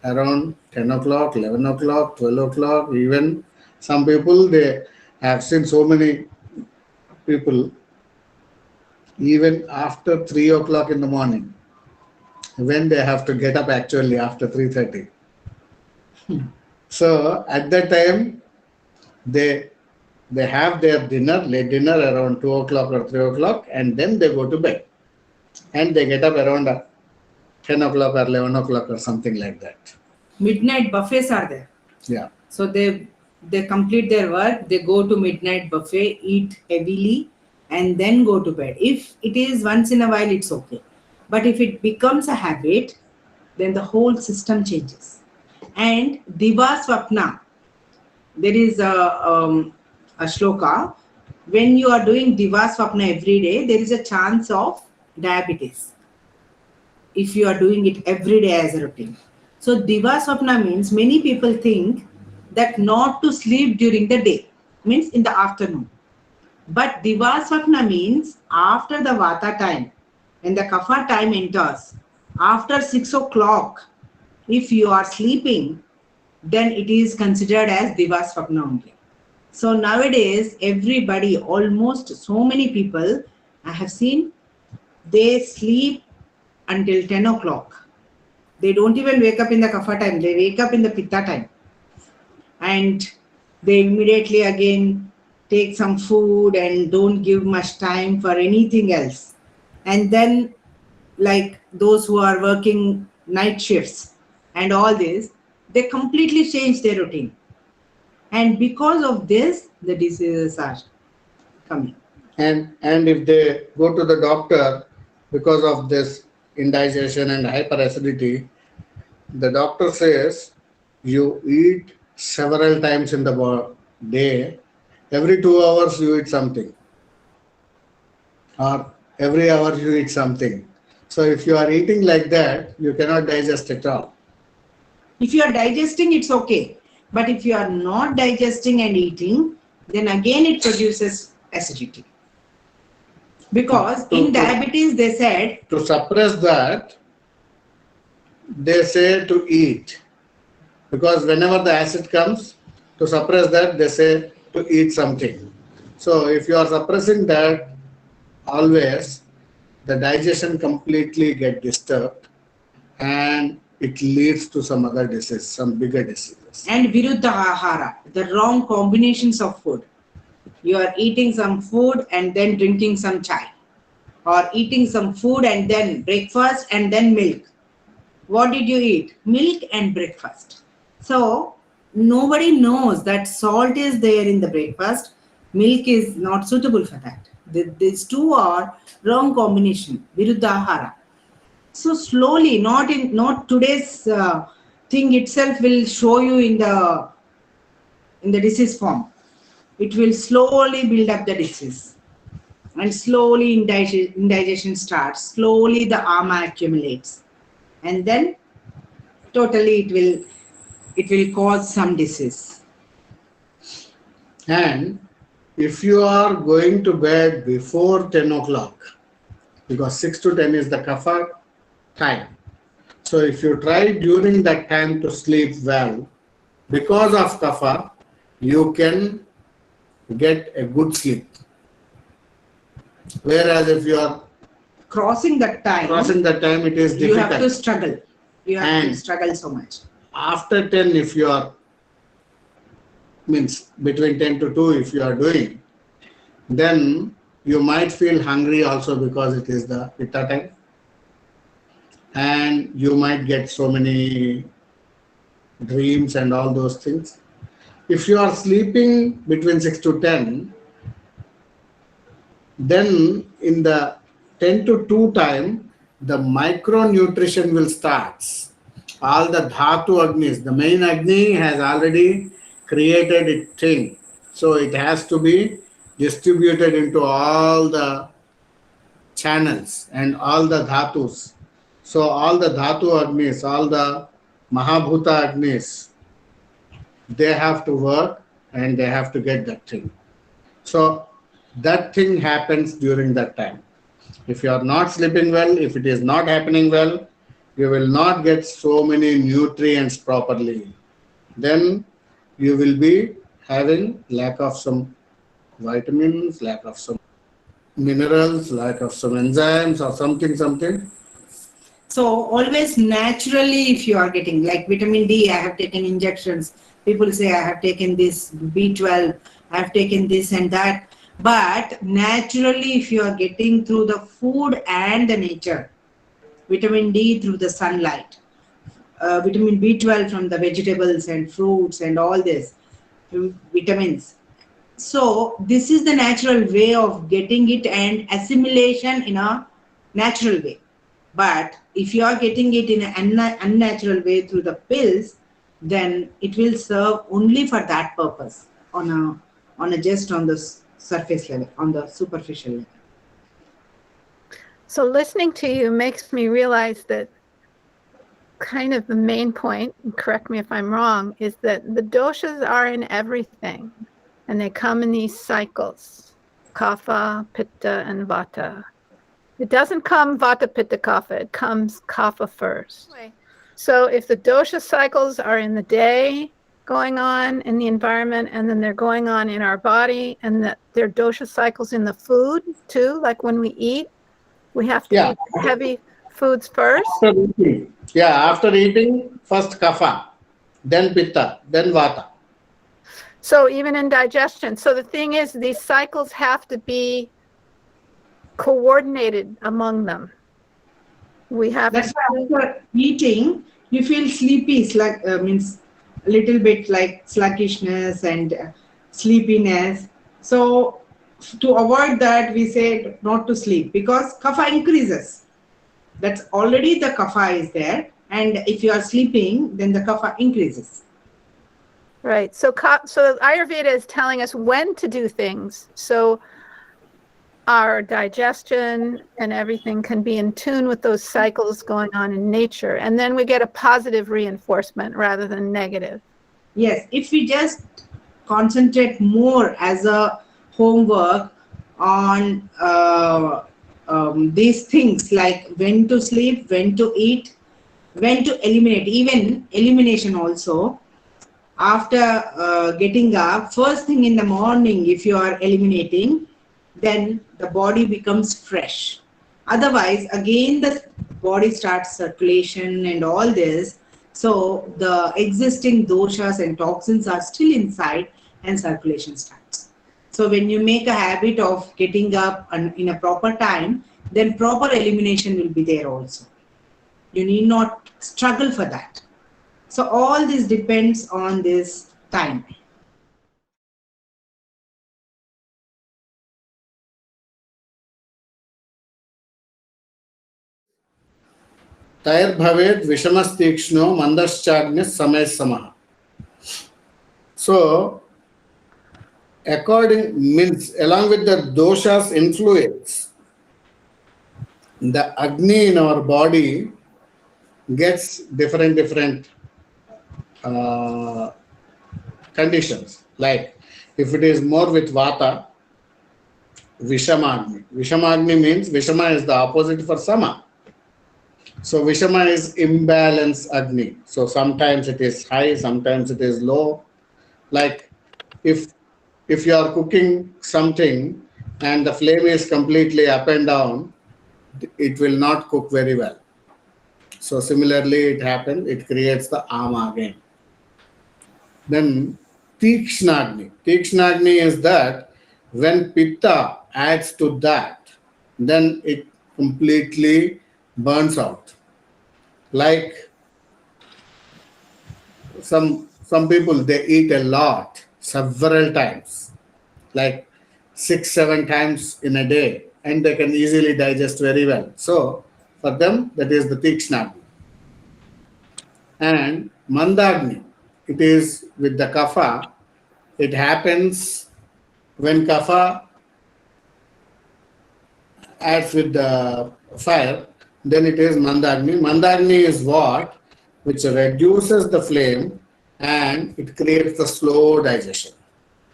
around 10 o'clock, 11 o'clock, 12 o'clock. Even some people, they have seen so many people, even after 3 o'clock in the morning, when they have to get up actually after 3:30. So at that time, they have their dinner, late dinner around 2 o'clock or 3 o'clock, and then they go to bed. And they get up around 10 o'clock or 11 o'clock or something like that. Midnight buffets are there. Yeah. So they complete their work, they go to midnight buffet, eat heavily, and then go to bed. If it is once in a while, it's okay. But if it becomes a habit, then the whole system changes. And Diva Swapna, there is a shloka. When you are doing Diva Swapna every day, there is a chance of diabetes. If you are doing it every day as a routine. So Diva Swapna means many people think that not to sleep during the day, means in the afternoon. But Diva Swapna means after the Vata time, when the Kapha time enters, after 6 o'clock, if you are sleeping, then it is considered as Diva Swapna only. So nowadays, everybody, almost so many people, I have seen, they sleep until 10 o'clock. They don't even wake up in the Kapha time, they wake up in the Pitta time. And they immediately again take some food and don't give much time for anything else. And then, like those who are working night shifts and all this, they completely change their routine. And because of this, the diseases are coming. And if they go to the doctor because of this indigestion and hyperacidity, the doctor says you eat several times in the day, every 2 hours you eat something, or every hour you eat something. So if you are eating like that, you cannot digest at all. If you are digesting, it's okay. But if you are not digesting and eating, then again it produces acidity. Because in diabetes, they said, to suppress that, they say to eat. Because whenever the acid comes, to suppress that, they say to eat something. So if you are suppressing that, always, the digestion completely get disturbed and it leads to some other disease, some bigger diseases. And Viruddha Ahara, the wrong combinations of food. You are eating some food and then drinking some chai. Or eating some food and then breakfast and then milk. What did you eat? Milk and breakfast. So, nobody knows that salt is there in the breakfast. Milk is not suitable for that. These two are wrong combination, Viruddha Ahara. So slowly, not today's thing itself will show you in the disease form. It will slowly build up the disease. And slowly indigestion starts. Slowly the ama accumulates. And then totally it will cause some disease. And if you are going to bed before 10 o'clock, because 6 to 10 is the kapha time. So if you try during that time to sleep well, because of kapha, you can get a good sleep. Whereas if you are crossing that time, it is difficult. You have to struggle. You have to struggle so much. After 10, if you are, means between 10 to 2, if you are doing, then you might feel hungry also because it is the pitta time. And you might get so many dreams and all those things. If you are sleeping between 6 to 10, then in the 10 to 2 time, the micronutrition will start. All the dhatu agnis, the main agni has already created its thing. So it has to be distributed into all the channels and all the dhatus. So all the dhatu agnis, all the mahabhuta agnis, they have to work and they have to get that thing. So that thing happens during that time. If you are not sleeping well, if it is not happening well, you will not get so many nutrients properly. Then you will be having lack of some vitamins, lack of some minerals, lack of some enzymes or something. So always naturally, if you are getting like vitamin D, I have taken injections. People say I have taken this B12, I have taken this and that. But naturally, if you are getting through the food and the nature, vitamin D through the sunlight, vitamin B12 from the vegetables and fruits and all this, vitamins. So this is the natural way of getting it and assimilation in a natural way. But if you are getting it in an unnatural way through the pills, then it will serve only for that purpose on a just on the surface level, on the superficial level. So listening to you makes me realize that kind of the main point, and correct me if I'm wrong, is that the doshas are in everything and they come in these cycles, kapha, pitta, and vata. It doesn't come vata, pitta, kapha, it comes kapha first. So if the dosha cycles are in the day going on in the environment, and then they're going on in our body, and that there are dosha cycles in the food too, like when we eat, we have to eat heavy foods first. After eating, first kapha, then pitta, then vata. So even in digestion. So the thing is, these cycles have to be coordinated among them. We have That's why after eating, you feel sleepy, means a little bit like sluggishness and sleepiness. So to avoid that, we say not to sleep because kapha increases. That's already the kapha is there, and if you are sleeping, then the kapha increases. Right. So Ayurveda is telling us when to do things. So our digestion and everything can be in tune with those cycles going on in nature. And then we get a positive reinforcement rather than negative. Yes. If we just concentrate more as a homework on these things like when to sleep, when to eat, when to eliminate, even elimination also. After getting up, first thing in the morning, if you are eliminating, then the body becomes fresh. Otherwise, again, the body starts circulation and all this. So the existing doshas and toxins are still inside and circulation starts. So when you make a habit of getting up in a proper time, then proper elimination will be there also. You need not struggle for that. So all this depends on this time. Tair bhavet vishamastikshno mandaschagnya samay samah. So, along with the doshas influence, the Agni in our body gets different conditions. Like if it is more with vata, vishamagni. Vishamagni means vishama is the opposite for sama. So vishama is imbalance Agni. So sometimes it is high, sometimes it is low. Like if you are cooking something and the flame is completely up and down, it will not cook very well. So similarly it happens, it creates the ama again. Then Tikshnagni. Tikshnagni is that when pitta adds to that, then it completely burns out. Like some people, they eat a lot, several times, like 6-7 times in a day, and they can easily digest very well. So for them, that is the Tikshnagni. And Mandagni, it is with the kapha. It happens when kapha adds with the fire, then it is Mandagni. Mandagni is what? Which reduces the flame and it creates the slow digestion.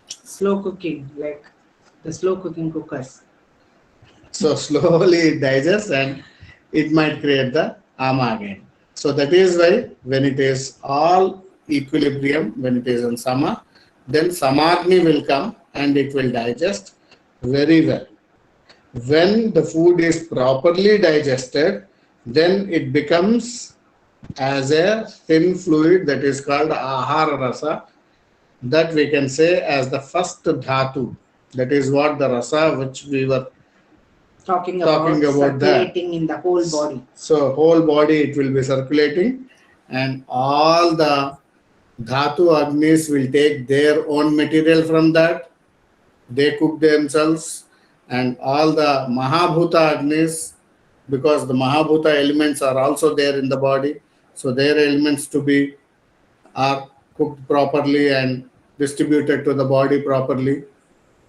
Slow cooking, like the slow cooking cookers. So slowly it digests and it might create the ama again. So that is why when it is all equilibrium, when it is in sama, then samagni will come and it will digest very well. When the food is properly digested, then it becomes as a thin fluid that is called ahara rasa, that we can say as the first dhatu That is what the rasa which we were talking Talking about that. circulating in the whole body. So whole body it will be circulating, and all the dhatu agnis will take their own material from that. They cook themselves, and all the mahabhuta agnis, because the mahabhuta elements are also there in the body, so their elements to be are cooked properly and distributed to the body properly,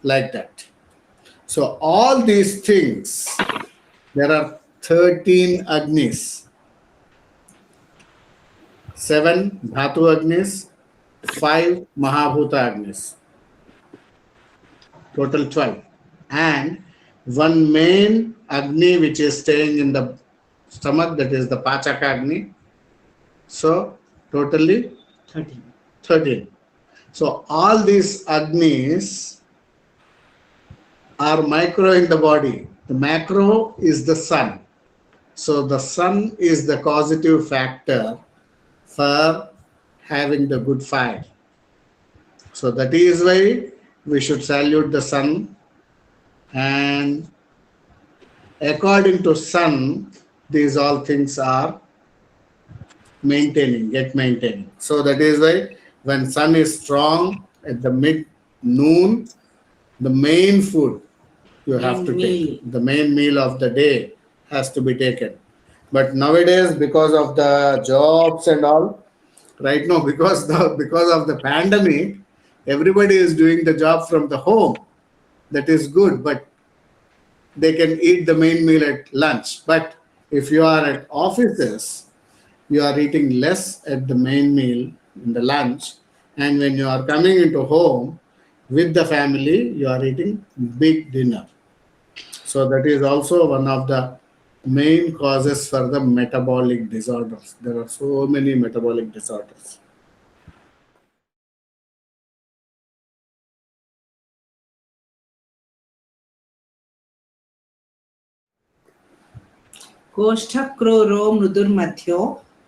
like that. So all these things, there are 13 agnis, 7 dhatu agnis, 5 mahabhuta agnis, total 12, and one main agni which is staying in the stomach, that is the pachaka agni. So totally 13. 13. So all these agnis are micro in the body. The macro is the sun. So the sun is the causative factor for having the good fire. So that is why we should salute the sun, and according to sun, these all things are get maintaining. So that is why when sun is strong at the mid noon, the main food you have to take. The main meal of the day has to be taken. But nowadays, because of the jobs and all, right now, because of the pandemic, everybody is doing the job from the home. That is good, but they can eat the main meal at lunch. But if you are at offices, you are eating less at the main meal in the lunch, and when you are coming into home with the family, you are eating big dinner. So that is also one of the main causes for the metabolic disorders. There are so many metabolic disorders. कोष्ठक्रूरो मृदुर्मध्यो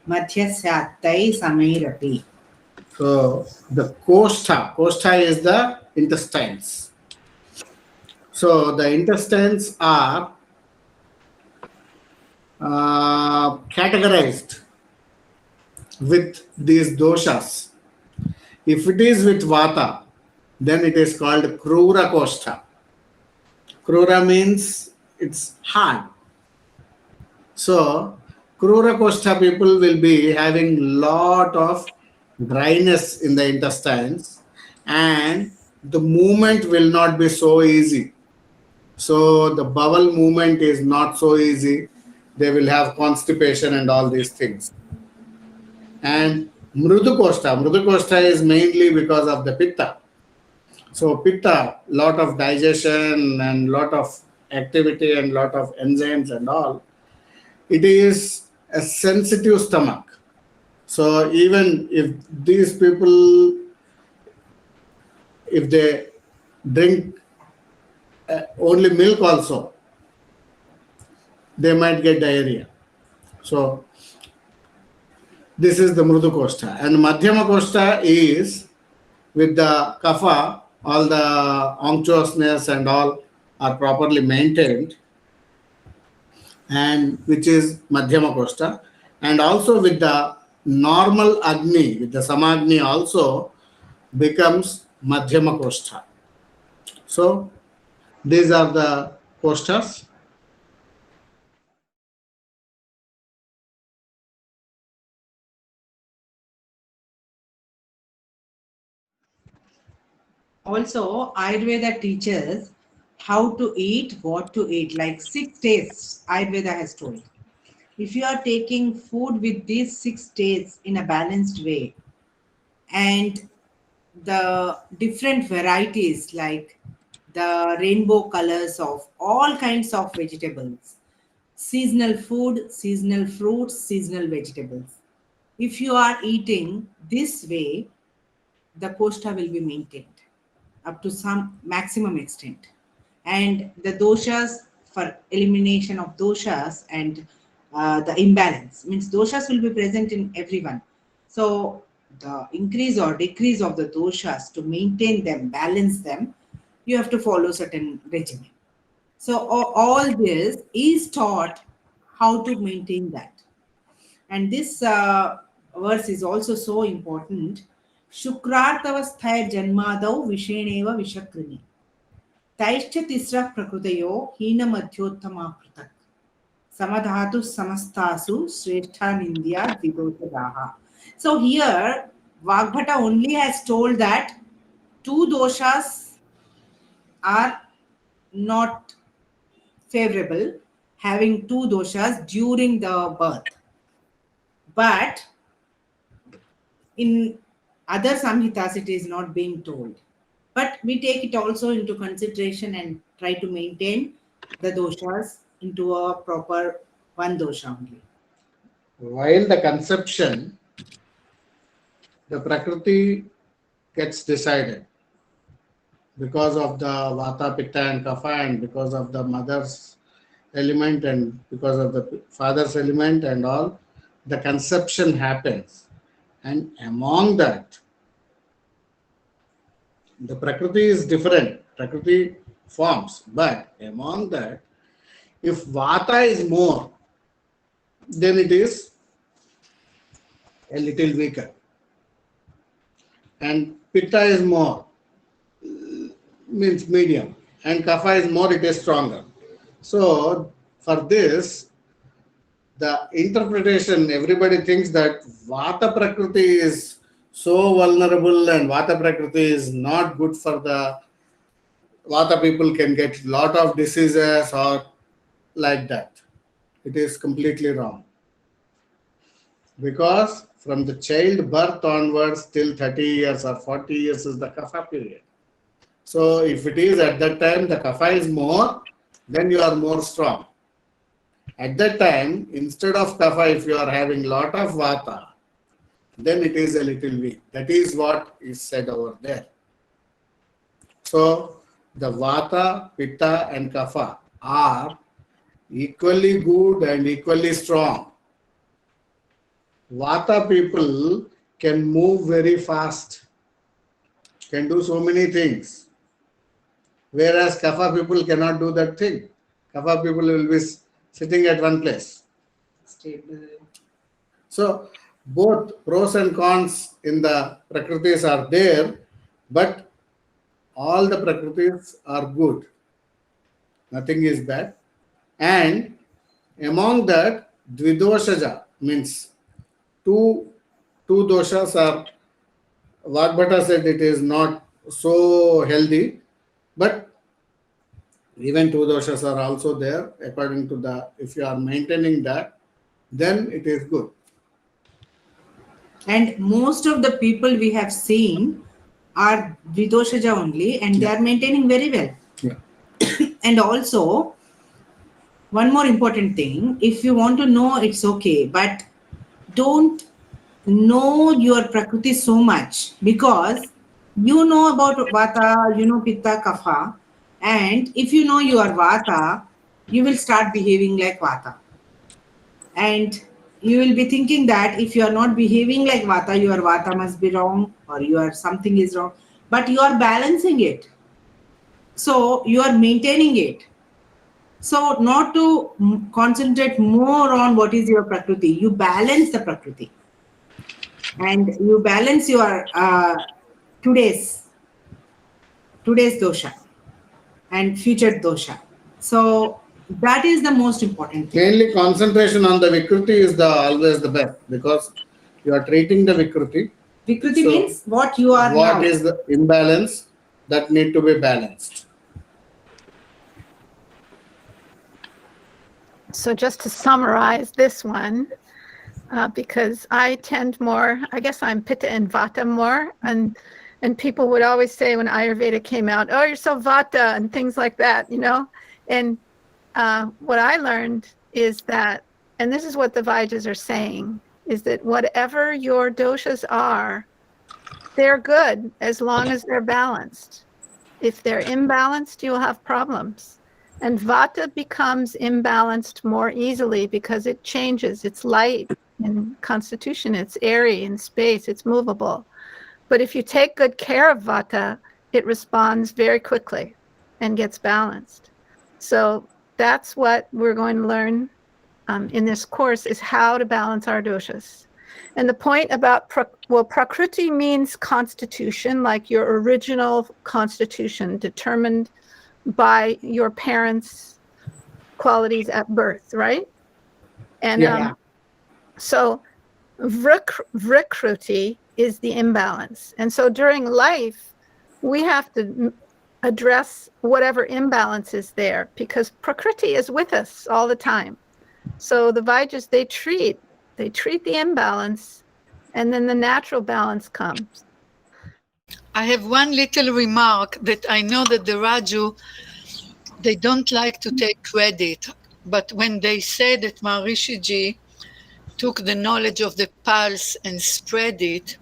मध्यस्यात्तै समैरपि. So the koshtha is the intestines. So the intestines are categorized with these doshas. If it is with vata, then it is called krura koshtha. Krura means it's hard. So krura koshtha people will be having lot of dryness in the intestines, and the movement will not be so easy. So the bowel movement is not so easy. They will have constipation and all these things. And mrudu koshtha is mainly because of the pitta. So pitta, lot of digestion and lot of activity and lot of enzymes and all. It is a sensitive stomach. So even if these people, if they drink only milk also, they might get diarrhea. So this is the mrudu koshtha. And madhyama koshtha is with the kapha, all the unctuousness and all are properly maintained, and which is madhyama koshtha. And also with the normal agni, with the samagni also becomes madhyama koshtha. So these are the koshthas. Also, Ayurveda teaches how to eat, what to eat, like 6 tastes Ayurveda has told. If you are taking food with these 6 tastes in a balanced way, and the different varieties like the rainbow colors of all kinds of vegetables, seasonal food, seasonal fruits, seasonal vegetables. If you are eating this way, the koshtha will be maintained up to some maximum extent. And the doshas, for elimination of doshas and the imbalance, means doshas will be present in everyone. So the increase or decrease of the doshas, to maintain them, balance them, you have to follow certain regimen. So all this is taught how to maintain that. And this verse is also so important. Shukrartavasthaya janmadau visheneva vishakrini. Taishcha tisra prakrutayo hina madhyottama pratak. Samadhatu samastasu shrestha nindya dvidotadaha. So here, Vagbhata only has told that two doshas are not favorable, having two doshas during the birth. But in other samhitas, it is not being told. But we take it also into consideration and try to maintain the doshas into a proper one dosha only. While the conception, the Prakriti gets decided because of the Vata, Pitta and Kapha, and because of the mother's element and because of the father's element and all, the conception happens. And among that, the Prakriti is different. Prakriti forms. But among that, if Vata is more, then it is a little weaker. And Pitta is more, means medium. And Kapha is more, it is stronger. So, for this, the interpretation, everybody thinks that Vata Prakriti is so vulnerable and Vata Prakriti is not good for the Vata people, can get lot of diseases or like that. It is completely wrong. Because from the child birth onwards till 30 years or 40 years is the Kapha period. So if it is at that time the Kapha is more, then you are more strong. At that time, instead of Kapha, if you are having lot of Vata, then it is a little weak. That is what is said over there. So the Vata, Pitta and Kapha are equally good and equally strong. Vata people can move very fast, can do so many things, whereas Kapha people cannot do that thing. Kapha people will be sitting at one place. Stable. So both pros and cons in the Prakritis are there, but all the Prakritis are good. Nothing is bad. And among that, Dvidoshaja means two doshas are, Vagbhata said it is not so healthy, but even two doshas are also there according to the, if you are maintaining that, then it is good. And most of the people we have seen are Vidoshaja only, and they are maintaining very well. Yeah. And also, one more important thing, if you want to know, it's okay, but don't know your Prakriti so much, because you know about Vata, you know Pitta, Kapha, and if you know you are Vata, you will start behaving like Vata. And you will be thinking that if you are not behaving like Vata, your Vata must be wrong or your something is wrong. But you are balancing it. So you are maintaining it. So not to concentrate more on what is your Prakriti. You balance the Prakriti. And you balance your today's dosha and future dosha. So that is the most important thing. Mainly concentration on the Vikruti is always the best, because you are treating the Vikruti. Vikruti So means what you are what now. is the imbalance that need to be balanced. So just to summarize this one, because I tend more, I guess I'm Pitta and Vata more, and people would always say when Ayurveda came out, oh, you're so Vata and things like that, you know. And what I learned is that, and this is what the Vaidyas are saying, is that whatever your doshas are, they're good as long as they're balanced. If they're imbalanced, you'll have problems. And Vata becomes imbalanced more easily because it changes. It's light in constitution, it's airy in space, it's movable. But if you take good care of Vata, it responds very quickly and gets balanced. So that's what we're going to learn in this course, is how to balance our doshas. And the point about, Prakriti means constitution, like your original constitution determined by your parents' qualities at birth, right? And Yeah. so Vikruti is the imbalance. And so during life, we have to address whatever imbalance is there, because Prakriti is with us all the time. So the Vaidyas, they treat the imbalance, and then the natural balance comes. I have one little remark that I know that the Raju, they don't like to take credit, but when they say that Maharishiji took the knowledge of the pulse and spread it,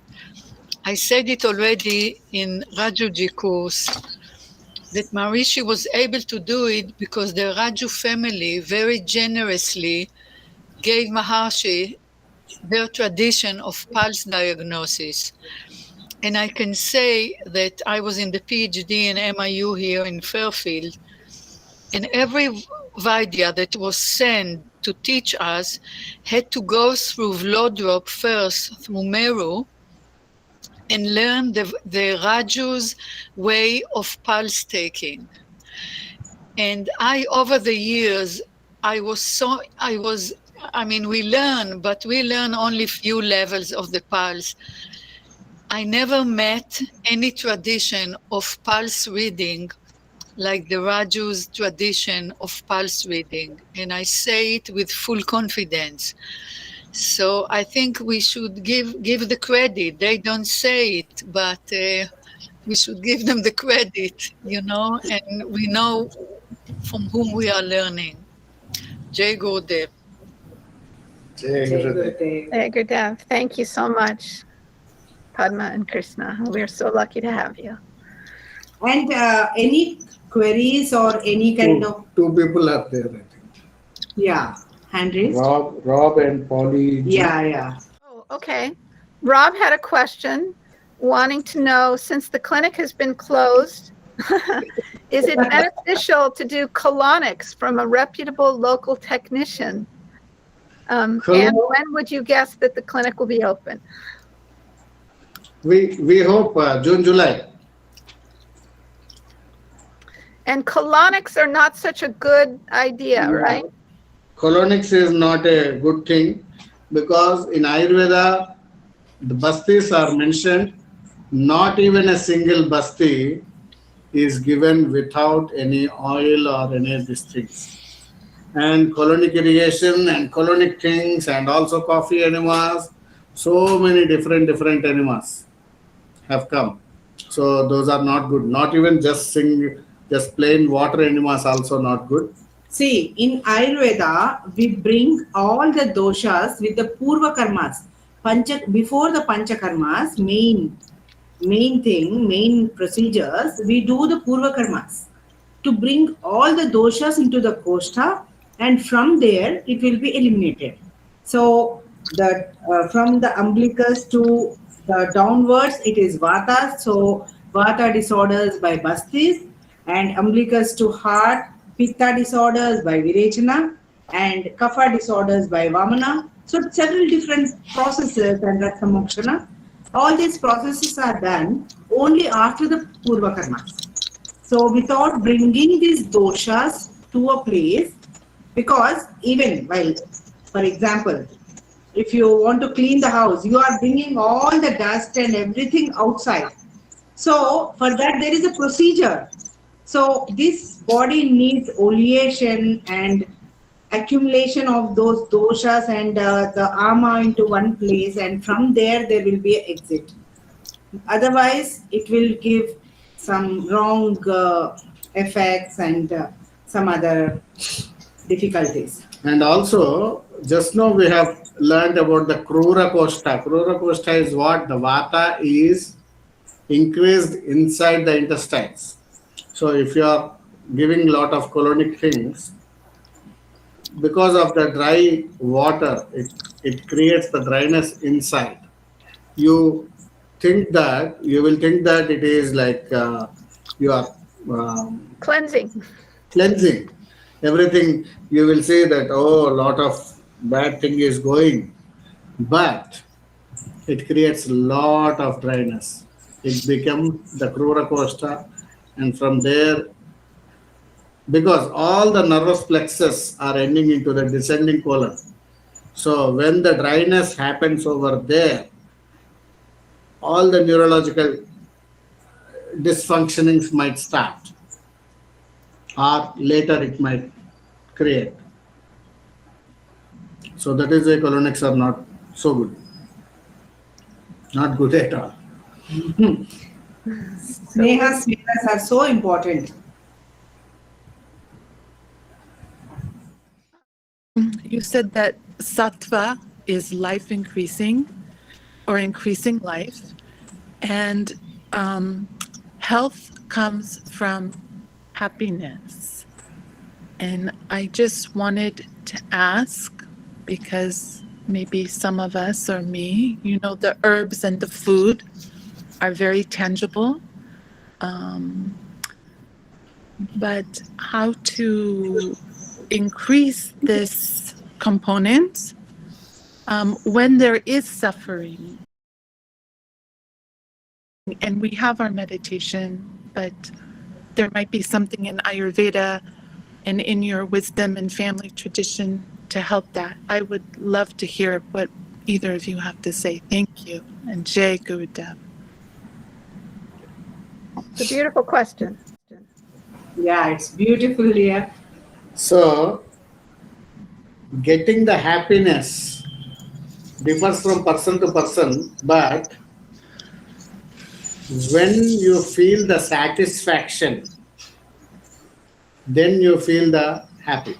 I said it already in Rajuji course, that Maharishi was able to do it because the Raju family very generously gave Maharshi their tradition of pulse diagnosis. And I can say that I was in the PhD in MIU here in Fairfield, and every Vaidya that was sent to teach us had to go through Vlodrop first, through Meru, and learn the Raju's way of pulse taking. And over the years, we learn, but we learn only few levels of the pulse. I never met any tradition of pulse reading like the Raju's tradition of pulse reading. And I say it with full confidence. So I think we should give the credit. They don't say it, but we should give them the credit, and we know from whom we are learning. Jai Gurudev. Jai Gurudev. Hey, Gurudev, thank you so much, Padma and Krishna. We're so lucky to have you. And any queries or any kind of... Two people are there, I think. Yeah, hand raised. Rob and Polly. Yeah. Oh, okay. Rob had a question, wanting to know, since the clinic has been closed, is it beneficial to do colonics from a reputable local technician? And when would you guess that the clinic will be open? We hope June, July. And colonics are not such a good idea, right? Colonics is not a good thing, because in Ayurveda, the bastis are mentioned. Not even a single basti is given without any oil or any of these things. And colonic irrigation and colonic things, and also coffee enemas, so many different enemas have come. So those are not good. Not even just plain water enemas also not good. See, in Ayurveda, we bring all the doshas with the Purva Karmas. Before the Panchakarmas, main procedures, we do the Purva Karmas to bring all the doshas into the Koshta, and from there it will be eliminated. So from the umbilicus to the downwards, it is Vata. So Vata disorders by bastis, and umbilicus to heart, Pitta disorders by Virechana, and Kapha disorders by Vamana. So several different processes and Ratha Mokshana. All these processes are done only after the Purva Karmas. So without bringing these doshas to a place, because even while, for example, if you want to clean the house, you are bringing all the dust and everything outside. So for that there is a procedure. So this body needs oleation and accumulation of those doshas and the ama into one place, and from there will be an exit. Otherwise, it will give some wrong effects and some other difficulties. And also, just now we have learned about the Krura Koshta. Krura Koshta is what? The Vata is increased inside the intestines. So if you are giving a lot of colonic things, because of the dry water, it creates the dryness inside. You will think that it is like you are Cleansing. cleansing everything. You will see that, oh, a lot of bad thing is going, but it creates a lot of dryness. It becomes the Krura Costa, and from there, because all the nervous plexus are ending into the descending colon. So when the dryness happens over there, all the neurological dysfunctionings might start, or later it might create. So that is why colonics are not so good, not good at all. Sneha smears are so important. You said that sattva is life increasing or increasing life, and health comes from happiness. And I just wanted to ask, because maybe some of us or me, you know, the herbs and the food are very tangible, but how to increase this component when there is suffering. And we have our meditation, but there might be something in Ayurveda and in your wisdom and family tradition to help that. I would love to hear what either of you have to say. Thank you. And Jai Gurudev. It's a beautiful question. Yeah, it's beautiful here. So getting the happiness differs from person to person, but when you feel the satisfaction, then you feel the happy.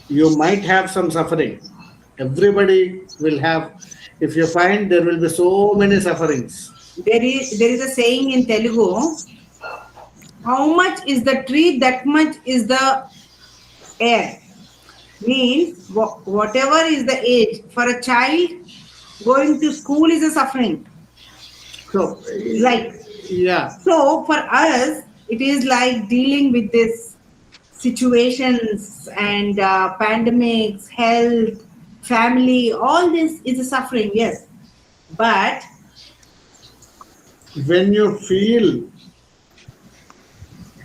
You might have some suffering. Everybody will have. If you find there will be so many sufferings. There is a saying in Telugu, how much is the tree, that much is the air. Means whatever is the age. For a child, going to school is a suffering. So, Yeah. So for us, it is like dealing with this situations and pandemics, health, family, all this is a suffering, yes. But when you feel,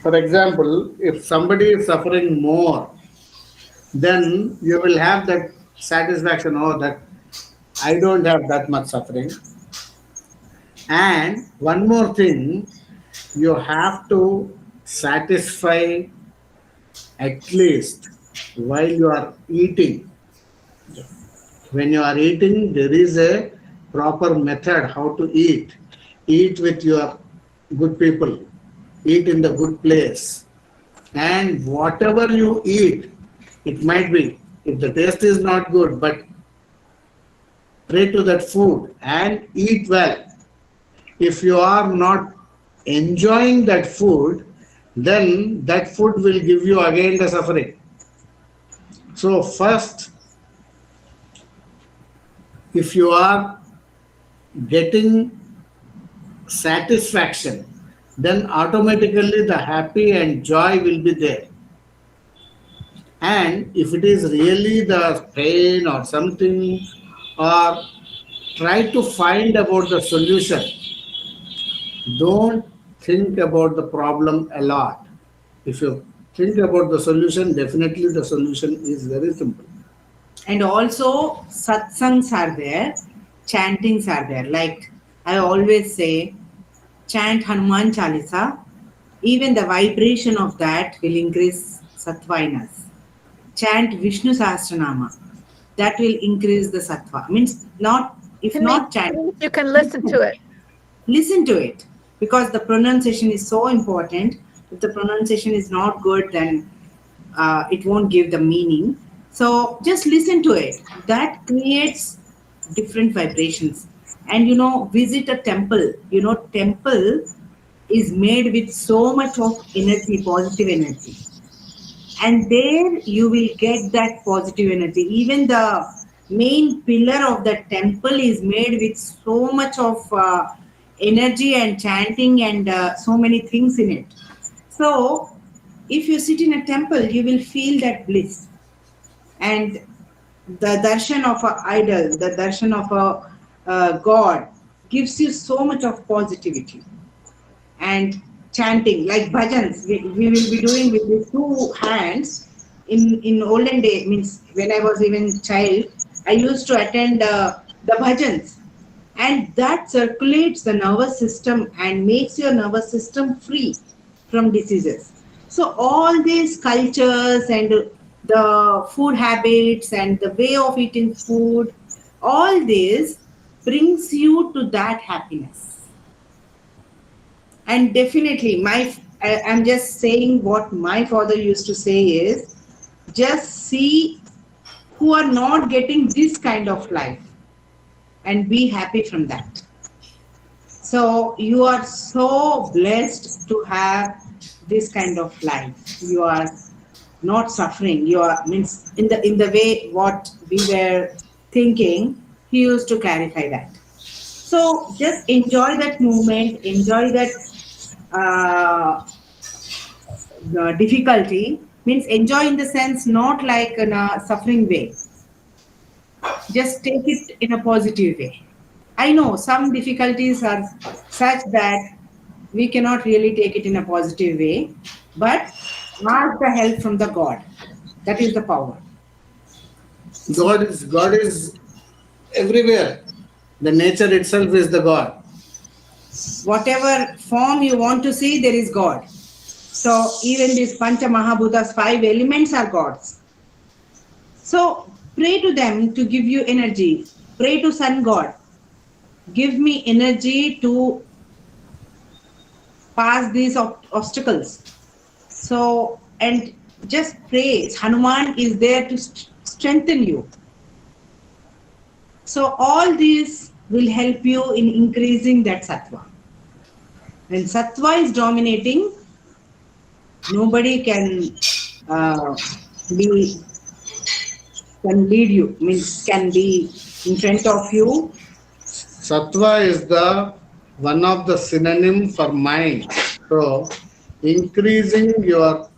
for example, if somebody is suffering more, then you will have that satisfaction, oh, that I don't have that much suffering. And one more thing, you have to satisfy at least while you are eating. When you are eating, there is a proper method how to eat. Eat with your good people. Eat in the good place. And whatever you eat, it might be, if the taste is not good, but pray to that food and eat well. If you are not enjoying that food, then that food will give you again the suffering. So first, if you are getting satisfaction, then automatically the happy and joy will be there. And if it is really the pain or something, or try to find about the solution. Don't think about the problem a lot. If you think about the solution, definitely the solution is very simple. and also satsangs are there, chantings are there. Like I always say, chant Hanuman Chalisa. Even the vibration of that will increase sattva in us. Chant Vishnu Sahasranama. That will increase the sattva. Means not, if not chant, You can listen to it. listen to it, because the pronunciation is so important. If the pronunciation is not good, then it won't give the meaning. So just listen to it. That creates different vibrations. And visit a temple. Temple is made with so much of energy, positive energy. And there you will get that positive energy. Even the main pillar of the temple is made with so much of energy and chanting and so many things in it. So if you sit in a temple, you will feel that bliss. And the darshan of an idol, the darshan of a god gives you so much of positivity. And chanting, like bhajans, we will be doing with these two hands. In olden days, means when I was even child, I used to attend the bhajans, and that circulates the nervous system and makes your nervous system free from diseases. So all these cultures and the food habits and the way of eating food, all this brings you to that happiness. And definitely, I'm just saying what my father used to say is, just see who are not getting this kind of life and be happy from that. So you are so blessed to have this kind of life. You are not suffering. You are, means in the way what we were thinking, he used to clarify that. So just enjoy that moment, enjoy that the difficulty, means enjoy in the sense not like in a suffering way. Just take it in a positive way. I know some difficulties are such that we cannot really take it in a positive way, but ask the help from the God. That is the power. God is everywhere. The nature itself is the God. Whatever form you want to see, there is God. So even these Pancha Mahabhutas, 5 elements are gods. So pray to them to give you energy. Pray to Sun God. Give me energy to pass these obstacles. So, and just pray. Hanuman is there to strengthen you. So all these will help you in increasing that sattva. When sattva is dominating, nobody can lead you, means can be in front of you. Sattva is the one of the synonym for mind. So increasing your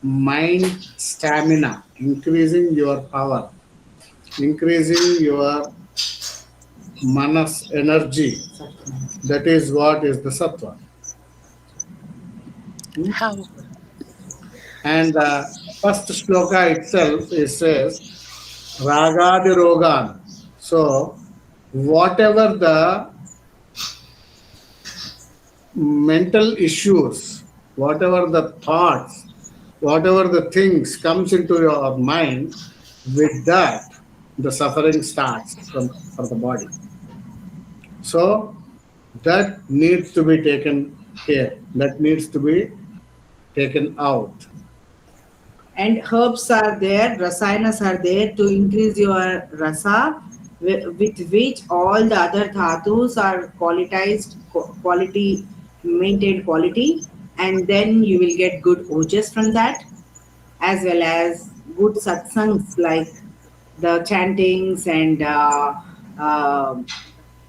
mind stamina, increasing your power, increasing your manas energy, that is what is the sattva. How? And the first shloka itself, it says ragadi rogan. So whatever the mental issues, whatever the thoughts, whatever the things comes into your mind, with that the suffering starts for the body. So that needs to be taken care, that needs to be taken out. And herbs are there, rasayanas are there to increase your rasa, with which all the other dhatus are qualitized, quality, maintained quality, and then you will get good ojas from that, as well as good satsangs like the chantings and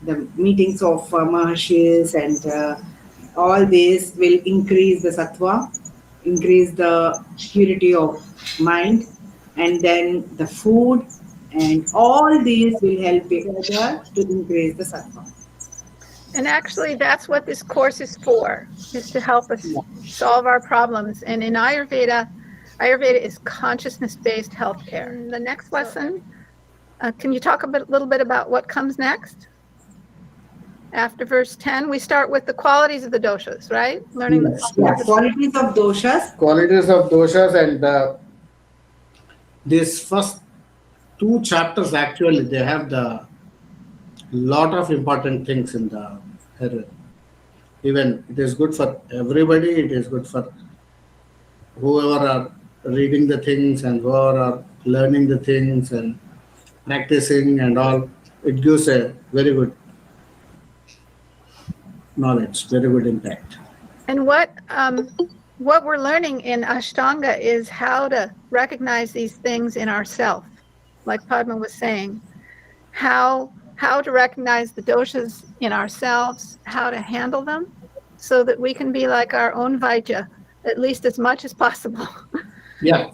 the meetings of Maharshis and all this will increase the sattva, increase the purity of mind, and then the food and all these will help together to increase the sattva. And actually, that's what this course is for, is to help us solve our problems. And in Ayurveda is consciousness-based healthcare. The next lesson, can you talk a little bit about what comes next? After verse 10, we start with the qualities of the doshas, right? Learning qualities of doshas. Qualities of doshas, and these first 2 chapters actually they have the lot of important things in the Ayurveda. Even it is good for everybody. It is good for whoever are reading the things and whoever are learning the things and practicing and all. It gives a very good knowledge, very good impact. And what we're learning in Ashtanga is how to recognize these things in ourself, like Padma was saying, how how to recognize the doshas in ourselves, how to handle them, so that we can be like our own Vaidya, at least as much as possible. Yeah.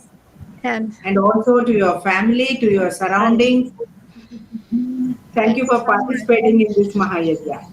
And also to your family, to your surroundings. Thank you for participating in this Mahayajna.